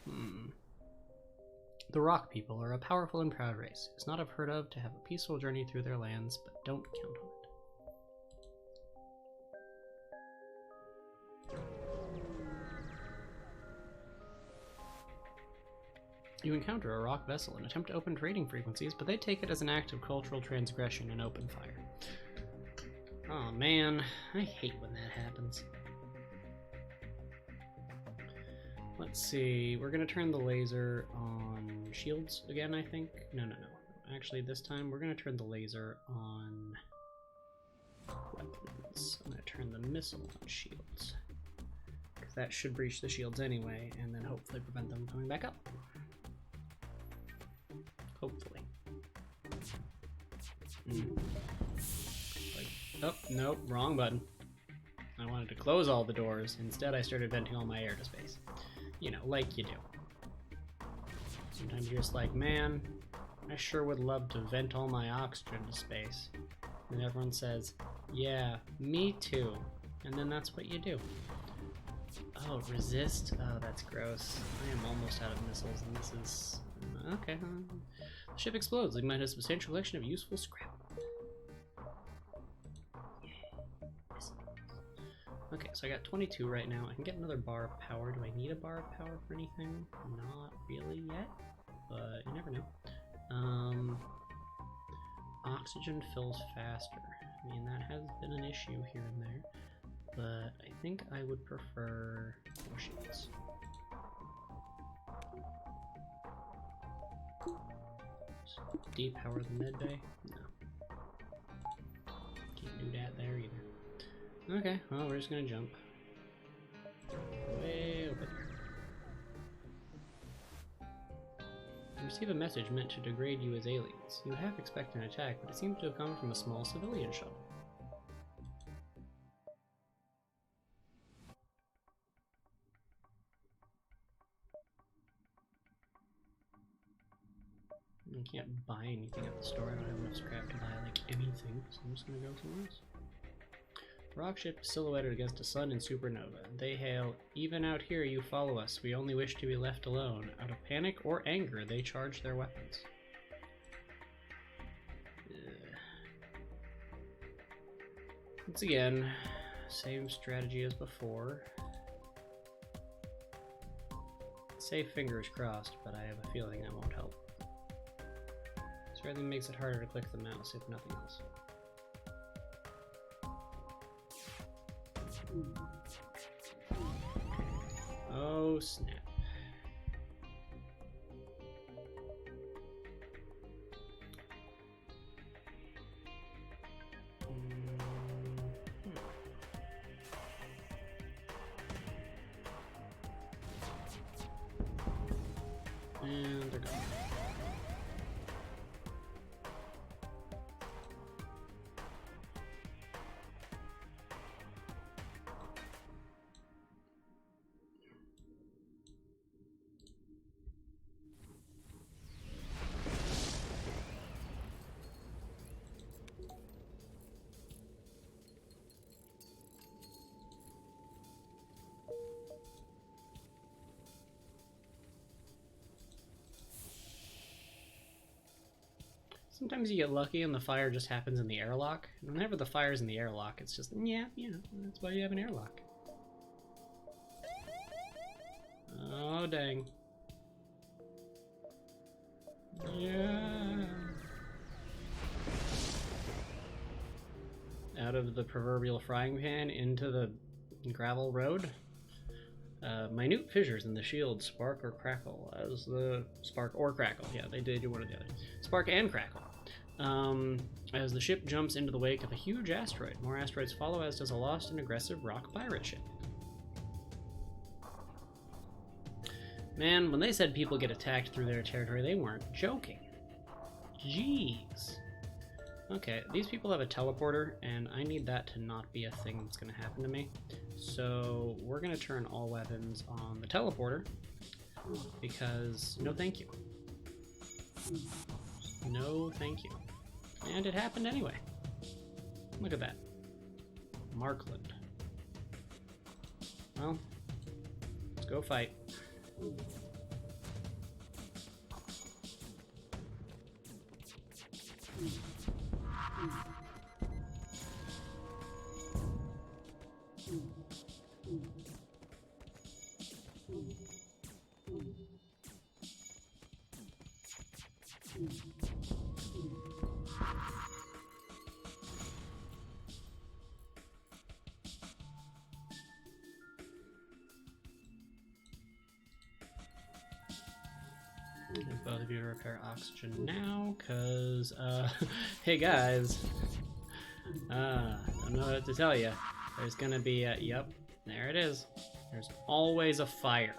The rock people are a powerful and proud race. It's not unheard of to have a peaceful journey through their lands, but don't count on it. You encounter a rock vessel and attempt to open trading frequencies, but they take it as an act of cultural transgression and open fire. Oh man, I hate when that happens. Let's see, we're gonna turn the laser on shields again, I think. No. Actually, this time we're gonna turn the laser on weapons. I'm gonna turn the missile on shields, because that should breach the shields anyway, and then hopefully prevent them coming back up. Hopefully. Like, oh, nope, wrong button. I wanted to close all the doors. Instead, I started venting all my air to space. You know, like you do. Sometimes you're just like, man, I sure would love to vent all my oxygen to space. And everyone says, yeah, me too. And then that's what you do. Oh, resist? Oh, that's gross. I am almost out of missiles, and this is... okay. The ship explodes, leaving behind a substantial collection of useful scrap. Okay, so I got 22 right now. I can get another bar of power. Do I need a bar of power for anything? Not really yet, but you never know. Oxygen fills faster. I mean, that has been an issue here and there, but I think I would prefer more shields. Depower the med bay? No. Can't do that there either. Okay, well, we're just gonna jump. Way over here. You receive a message meant to degrade you as aliens. You half expect an attack, but it seems to have come from a small civilian shuttle. I can't buy anything at the store. I don't have enough scrap to buy like anything, so I'm just gonna go somewhere else. Rock ship silhouetted against a sun in supernova. They hail, even out here you follow us. We only wish to be left alone. Out of panic or anger, they charge their weapons. Once again, same strategy as before. Say fingers crossed, but I have a feeling that won't help. Certainly makes it harder to click the mouse, if nothing else. Oh snap. And they're gone. Sometimes you get lucky and the fire just happens in the airlock. And whenever the fire's in the airlock, it's just, yeah, you know, that's why you have an airlock. Oh, dang. Yeah. Out of the proverbial frying pan into the gravel road. Minute fissures in the shield spark or crackle as the spark or crackle. Yeah, they did do one or the other. Spark and crackle. As the ship jumps into the wake of a huge asteroid. More asteroids follow, as does a lost and aggressive rock pirate ship. Man, when they said people get attacked through their territory, they weren't joking. Jeez. Okay, these people have a teleporter, and I need that to not be a thing that's going to happen to me. So we're going to turn all weapons on the teleporter, because no thank you. No thank you. And it happened anyway. Look at that. Markland. Well, let's go fight. Both of you to repair oxygen now, cause hey guys, I don't know what to tell you. There's gonna be a, yep, there it is. There's always a fire.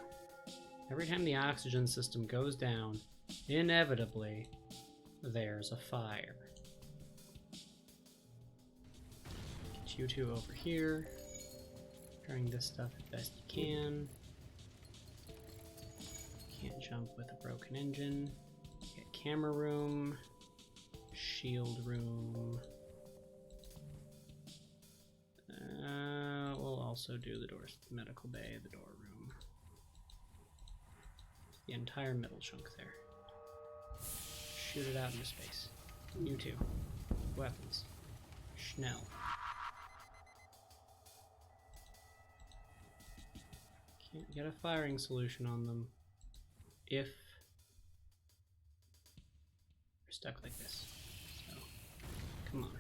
Every time the oxygen system goes down, inevitably, there's a fire. Get you two over here, repairing this stuff as best you can. Can't jump with a broken engine. Get camera room, shield room. We'll also do the doors, medical bay, the door room. The entire middle chunk there. Shoot it out into space. You two. Weapons. Schnell. Can't get a firing solution on them if we're stuck like this. So, come on.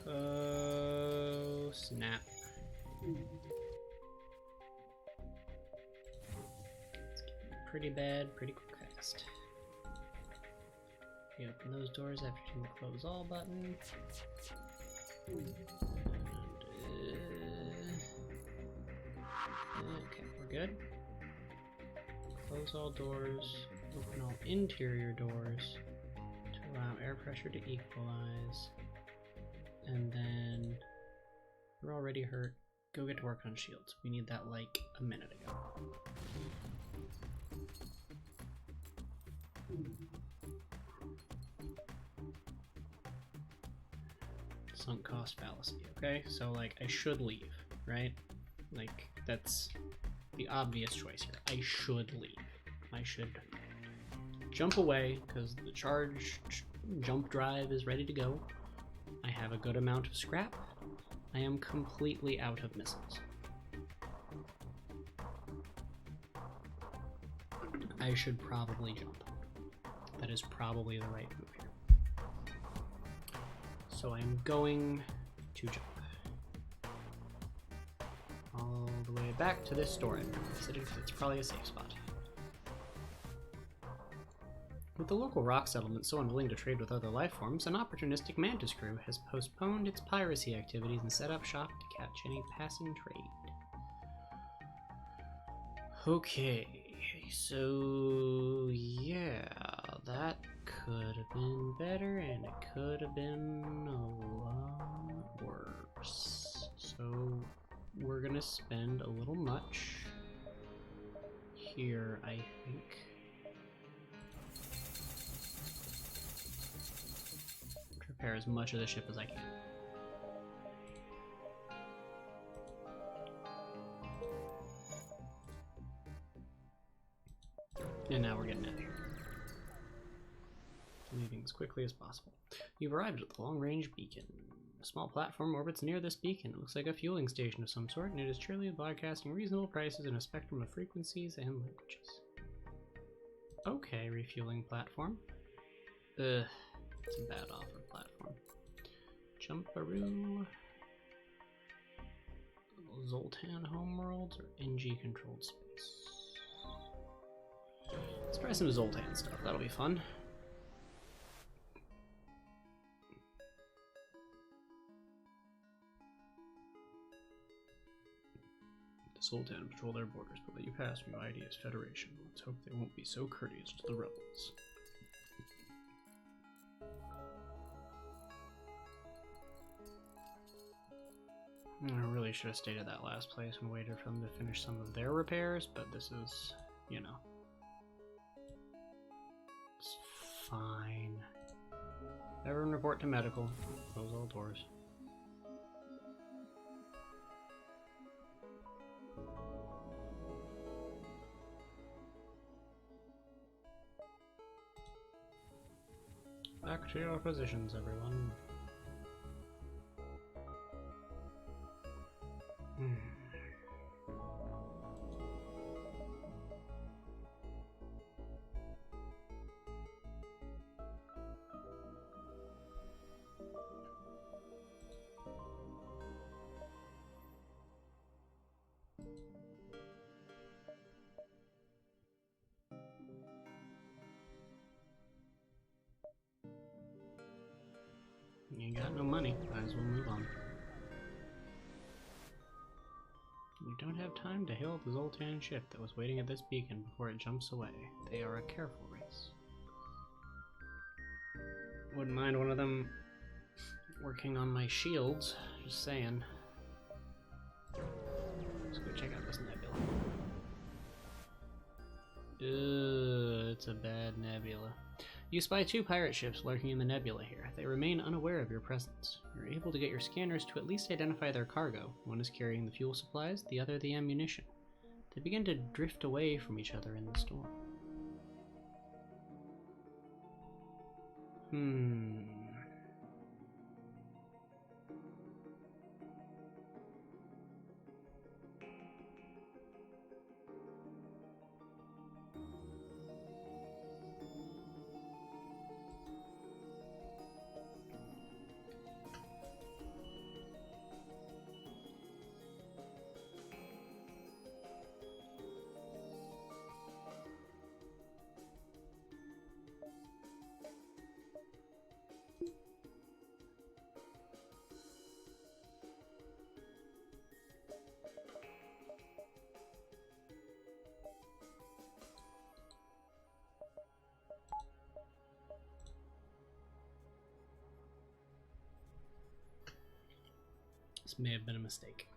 Oh, snap. It's getting pretty bad, pretty quick fast. You open those doors after hitting the close all button. And, okay, we're good. Close all doors, open all interior doors to allow air pressure to equalize. And then we're already hurt. Go get to work on shields. We need that like a minute ago. Sunk cost fallacy, okay? So like I should leave, right? Like that's the obvious choice here. I should leave. I should jump away because the charge jump drive is ready to go. I have a good amount of scrap. I am completely out of missiles. I should probably jump. That is probably the right move here. So I'm going to jump. All the way back to this storage. It's probably a safe spot. With the local rock settlement so unwilling to trade with other life forms, an opportunistic mantis crew has postponed its piracy activities and set up shop to catch any passing trade. Okay, so yeah, that could have been better and it could have been a lot worse. So we're gonna spend a little much here, I think. Repair as much of the ship as I can. And now we're getting out of here. leaving as quickly as possible. You've arrived at the long-range beacon. A small platform orbits near this beacon. It looks like a fueling station of some sort, and it is cheerily broadcasting reasonable prices in a spectrum of frequencies and languages. Okay, refueling platform. Ugh, it's a bad offer platform. Jumparoo. Zoltan homeworlds or NG controlled space. Let's try some Zoltan stuff, that'll be fun. The Zoltan patrol their borders, but let you pass from your ID as Federation. Let's hope they won't be so courteous to the rebels. I really should have stayed at that last place and waited for them to finish some of their repairs, but this is, you know, it's fine. Everyone report to medical. Close all doors. Back to your positions, everyone. You got no money, might as well move on. You don't have time to hail the Zoltan ship that was waiting at this beacon before it jumps away. They are a careful race. Wouldn't mind one of them working on my shields, just saying. Let's go check out this nebula. It's a bad nebula. You spy 2 pirate ships lurking in the nebula here. They remain unaware of your presence. You're able to get your scanners to at least identify their cargo. One is carrying the fuel supplies, the other the ammunition. They begin to drift away from each other in the storm. This may have been a mistake.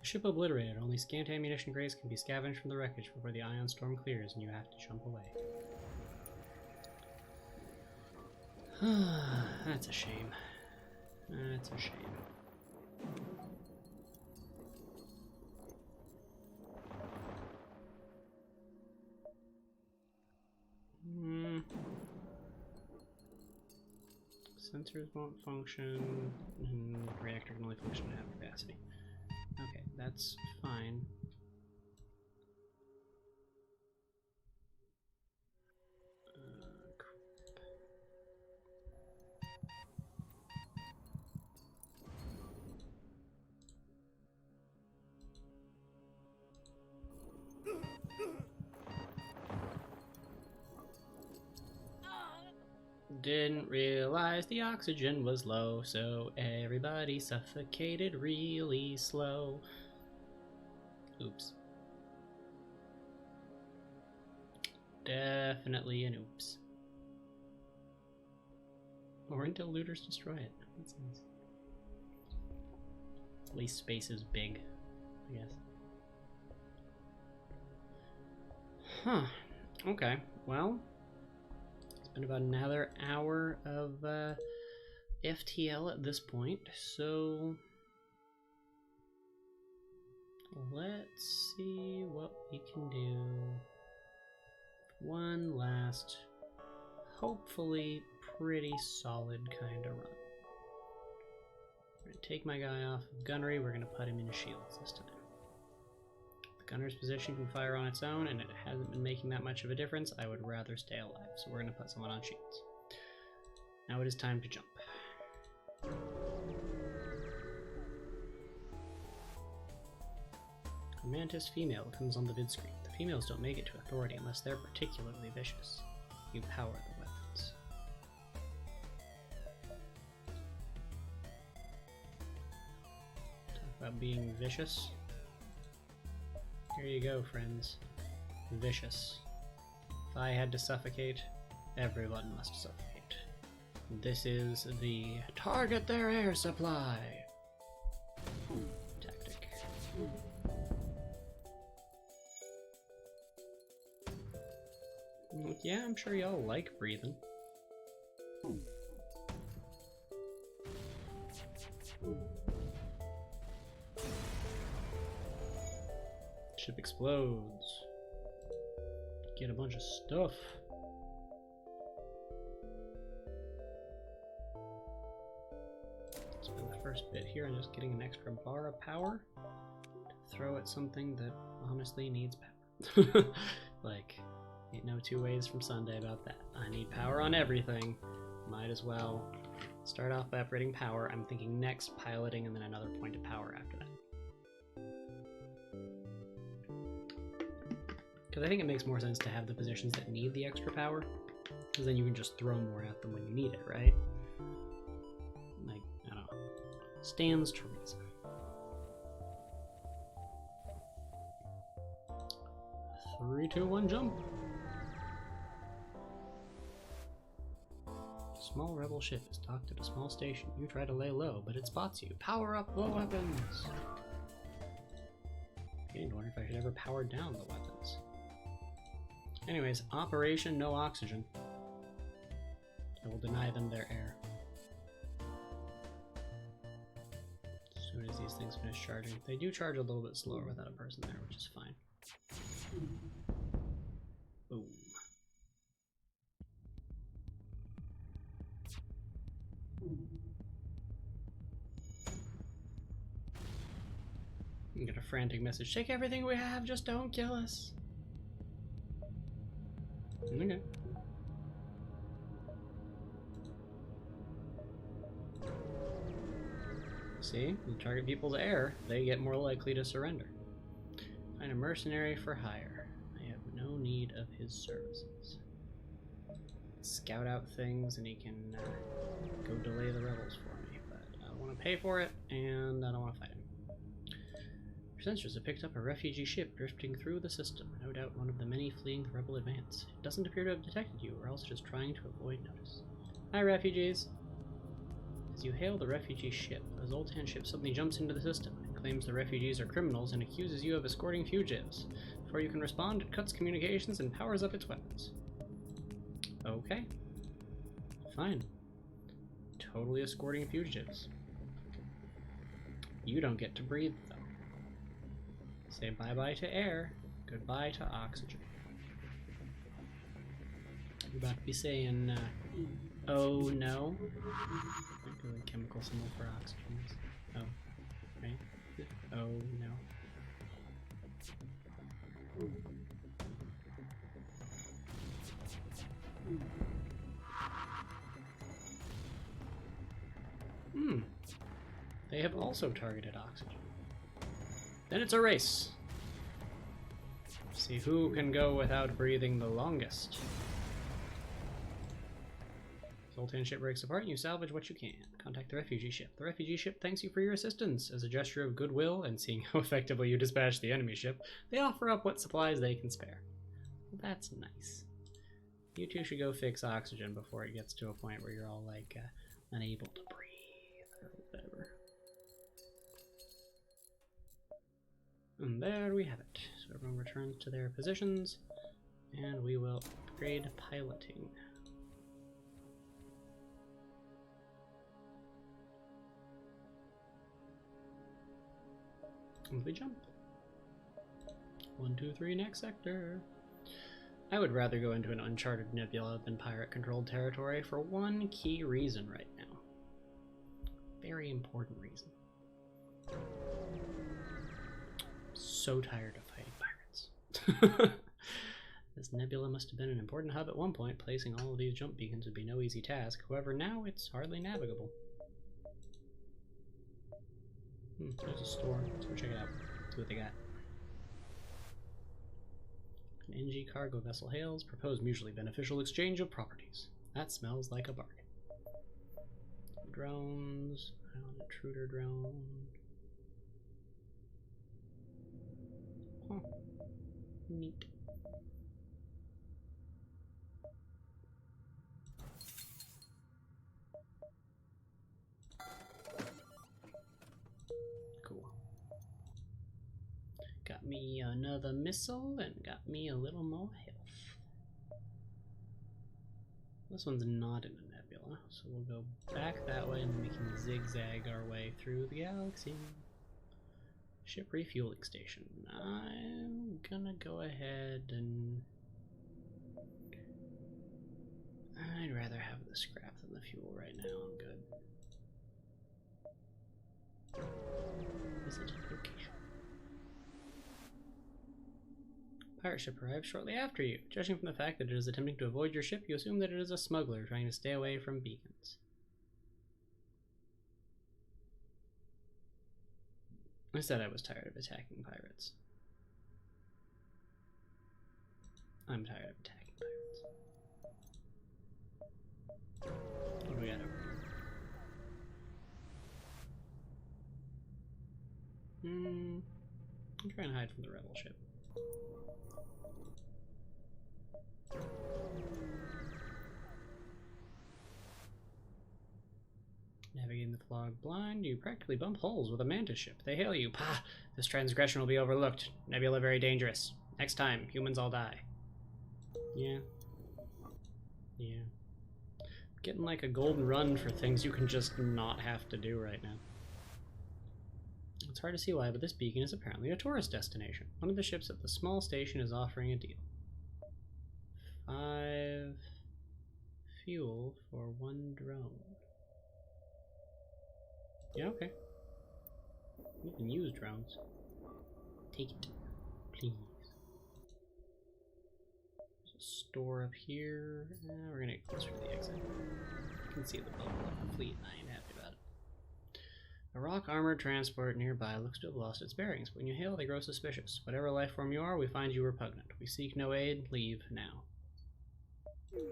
Ship obliterated. Only scant ammunition crates can be scavenged from the wreckage before the ion storm clears and you have to jump away. That's a shame. That's a shame. Sensors won't function. Reactor can only function at half capacity. Okay, that's fine. Didn't realize the oxygen was low, so everybody suffocated really slow. Oops. Definitely an oops. Or until looters destroy it. That's nice. At least space is big, I guess. Huh. Okay, well, it's been about another hour of FTL at this point, so let's see what we can do. One last, hopefully pretty solid kind of run. We're going to take my guy off of gunnery, we're going to put him in shields this time. The gunner's position can fire on its own, and it hasn't been making that much of a difference. I would rather stay alive, so we're going to put someone on shields. Now it is time to jump. A mantis female comes on the vid screen. The females don't make it to authority unless they're particularly vicious. You power the weapons. Talk about being vicious. Here you go, friends. Vicious. If I had to suffocate, everyone must suffocate. This is the target their air supply tactic. Yeah, I'm sure y'all like breathing. Ship explodes. Get a bunch of stuff. Spend the first bit here on just getting an extra bar of power to throw at something that honestly needs power. Like, ain't no two ways from Sunday about that. I need power on everything. Might as well start off by upgrading power. I'm thinking next piloting and then another point of power after that. Because I think it makes more sense to have the positions that need the extra power, because then you can just throw more at them when you need it, right? Like, I don't know. Stands to reason. Three, two, one, jump! Small rebel ship is docked at a small station. You try to lay low, but it spots you. Power up the weapons! Beginning to wonder if I should ever power down the weapons. Anyways, Operation No Oxygen. I will deny them their air. As soon as these things finish charging. They do charge a little bit slower without a person there, which is fine. Boom. You get a frantic message. Take everything we have, just don't kill us. Okay. See, you target people's air, they get more likely to surrender. Find a mercenary for hire. I have no need of his services. Scout out things and he can go delay the rebels for me, but pay for it, and I don't want to fight him. Your sensors have picked up a refugee ship drifting through the system. No doubt one of the many fleeing the rebel advance. It doesn't appear to have detected you, or else just trying to avoid notice. Hi, refugees. As you hail the refugee ship, a Zoltan ship suddenly jumps into the system. It claims the refugees are criminals and accuses you of escorting fugitives. Before you can respond, it cuts communications and powers up its weapons. Okay. Fine. Totally escorting fugitives. You don't get to breathe, though. Say bye-bye to air, goodbye to oxygen. You're about to be saying, oh no? Like a chemical symbol for oxygen. Oh, right? Oh no. They have also targeted oxygen. Then it's a race. See who can go without breathing the longest. Zoltan ship breaks apart and you salvage what you can. Contact the refugee ship. The refugee ship thanks you for your assistance. As a gesture of goodwill and seeing how effectively you dispatch the enemy ship, they offer up what supplies they can spare. Well, that's nice. You two should go fix oxygen before it gets to a point where you're all like unable to breathe or whatever. And there we have it. So everyone returns to their positions, and we will upgrade piloting. And we jump. 1, 2, 3, next sector. I would rather go into an uncharted nebula than pirate-controlled territory for one key reason right now. Very important reason. So tired of fighting pirates. This nebula must have been an important hub at one point. Placing all of these jump beacons would be no easy task. However, now it's hardly navigable. There's a store. Let's go check it out. See what they got. An NG cargo vessel hails. Proposed mutually beneficial exchange of properties. That smells like a bargain. Drones. An intruder drone. Huh. Neat. Cool. Got me another missile and got me a little more health. This one's not in a nebula, so we'll go back that way and then we can zigzag our way through the galaxy. Ship refueling station. I'm gonna go ahead and... I'd rather have the scrap than the fuel right now. I'm good. Visit location. Pirate ship arrives shortly after you. Judging from the fact that it is attempting to avoid your ship, you assume that it is a smuggler trying to stay away from beacons. I said I was tired of attacking pirates. I'm tired of attacking pirates. What do we got over here? I'm trying to hide from the rebel ship. Navigating the fog blind, you practically bump holes with a mantis ship. They hail you. Pah! This transgression will be overlooked. Nebula very dangerous. Next time, humans all die. Yeah. Yeah. Getting like a golden run for things you can just not have to do right now. It's hard to see why, but this beacon is apparently a tourist destination. One of the ships at the small station is offering a deal. 5 fuel for 1 drone. Yeah, okay. You can use drones. Take it, please. There's a store up here. We're gonna get closer to the exit. You can see the bubble of the fleet. I ain't happy about it. A rock armored transport nearby looks to have lost its bearings. When you hail, they grow suspicious. Whatever life form you are, we find you repugnant. We seek no aid. Leave now.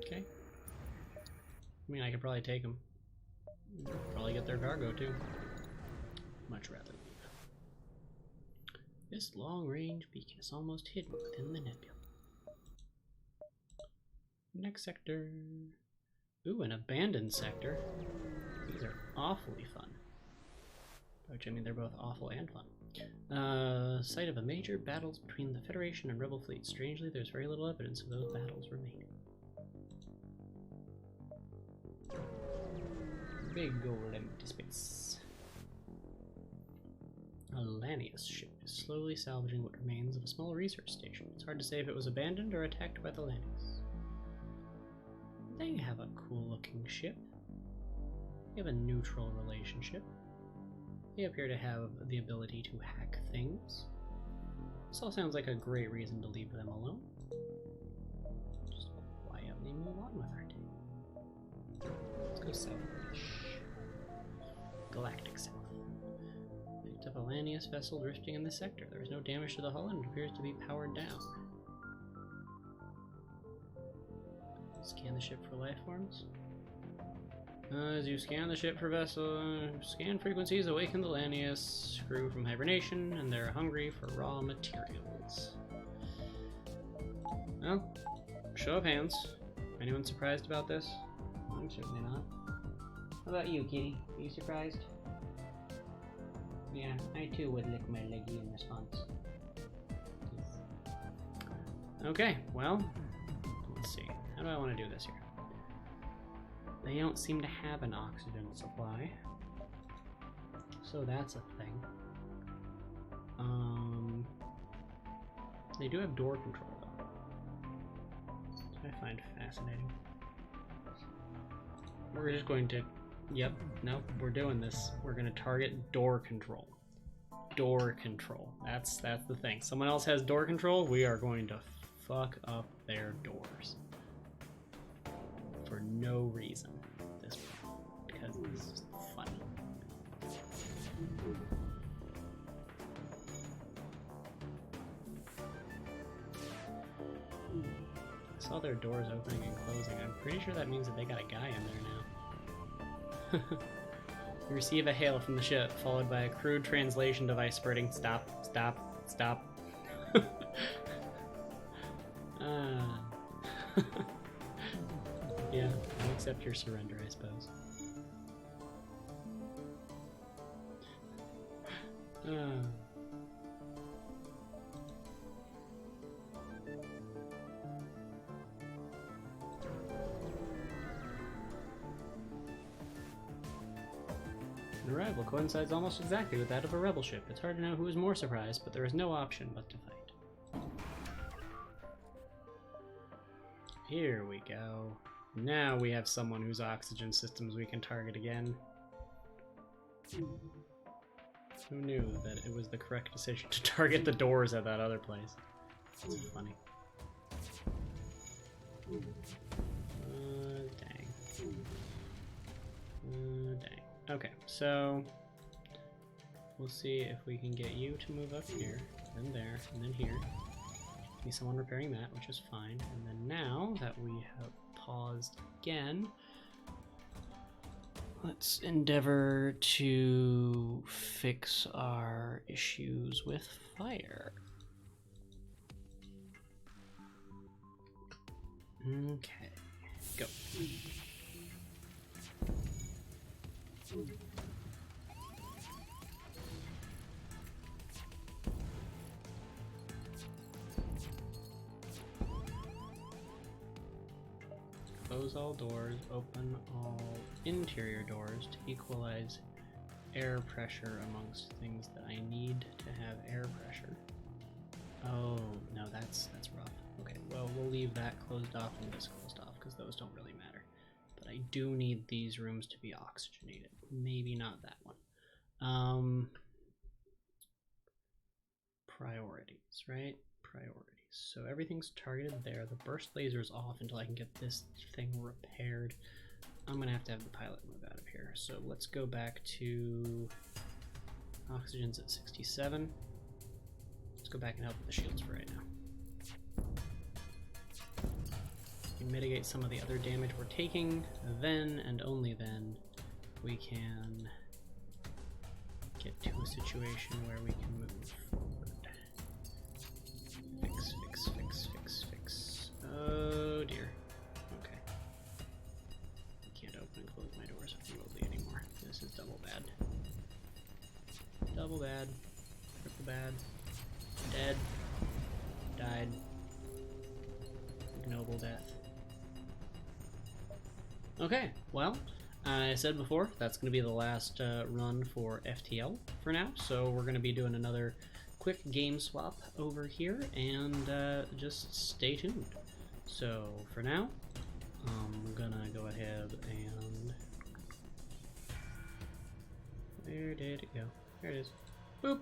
Okay. I mean, I could probably take them. Probably get their cargo too. much rather leave. This long-range beacon is almost hidden within the nebula. Next sector. Ooh, an abandoned sector. These are awfully fun. Which, I mean, they're both awful and fun. Site of a major battles between the Federation and Rebel fleets. Strangely, there's very little evidence of those battles remaining. Big old empty space. A Lanius ship is slowly salvaging what remains of a small research station. It's hard to say if it was abandoned or attacked by the Lanius. They have a cool-looking ship. They have a neutral relationship. They appear to have the ability to hack things. This all sounds like a great reason to leave them alone. Just quietly move on with our day. Let's go south. Galactic South. Picked up a Lanius vessel drifting in this sector. There is no damage to the hull and it appears to be powered down. Scan the ship for life forms. As you scan the ship for vessel, scan frequencies awaken the Lanius crew from hibernation, and they're hungry for raw materials. Well, show of hands. Anyone surprised about this? I'm certainly not. How about you, Kitty? Are you surprised? Yeah, I too would lick my leggy in response. Okay, well, let's see. How do I want to do this here? They don't seem to have an oxygen supply, so that's a thing. They do have door control though, which I find fascinating. We're just going to, yep, nope, we're doing this. We're going to target door control. Door control. That's the thing. Someone else has door control, we are going to fuck up their doors. For no reason at this point, because this is funny. I saw their doors opening and closing. I'm pretty sure that means that they got a guy in there now. You receive a hail from the ship, followed by a crude translation device spurting, stop, stop, stop. Yeah, I'll accept your surrender, I suppose. An arrival coincides almost exactly with that of a rebel ship. It's hard to know who is more surprised, but there is no option but to fight. Here we go. Now we have someone whose oxygen systems we can target again. Who knew that it was the correct decision to target the doors at that other place? It's funny. Dang. Dang. Okay, so we'll see if we can get you to move up here, then there, and then here. Be someone repairing that, which is fine. And then now that we have paused again, let's endeavor to fix our issues with fire. Okay, go. Close all doors, open all interior doors to equalize air pressure amongst things that I need to have air pressure. Oh, no, that's rough. Okay, well, we'll leave that closed off and this closed off, because those don't really matter. But I do need these rooms to be oxygenated. Maybe not that one. Priorities, right? Priorities. So everything's targeted there. The burst laser's off until I can get this thing repaired. I'm gonna have to have the pilot move out of here. So let's go back to oxygen's at 67. Let's go back and help with the shields for right now. We can mitigate some of the other damage we're taking. Then and only then we can get to a situation where we can move forward. Fix, fix, fix, fix, fix. Oh dear. Okay. I can't open and close my doors remotely anymore. This is double bad. Double bad. Triple bad. Dead. Died. Ignoble death. Okay, well, I said before, that's going to be the last run for FTL for now, so we're going to be doing another quick game swap over here, and just stay tuned. So, for now, I'm going to go ahead and... Where did it go? There it is. Boop!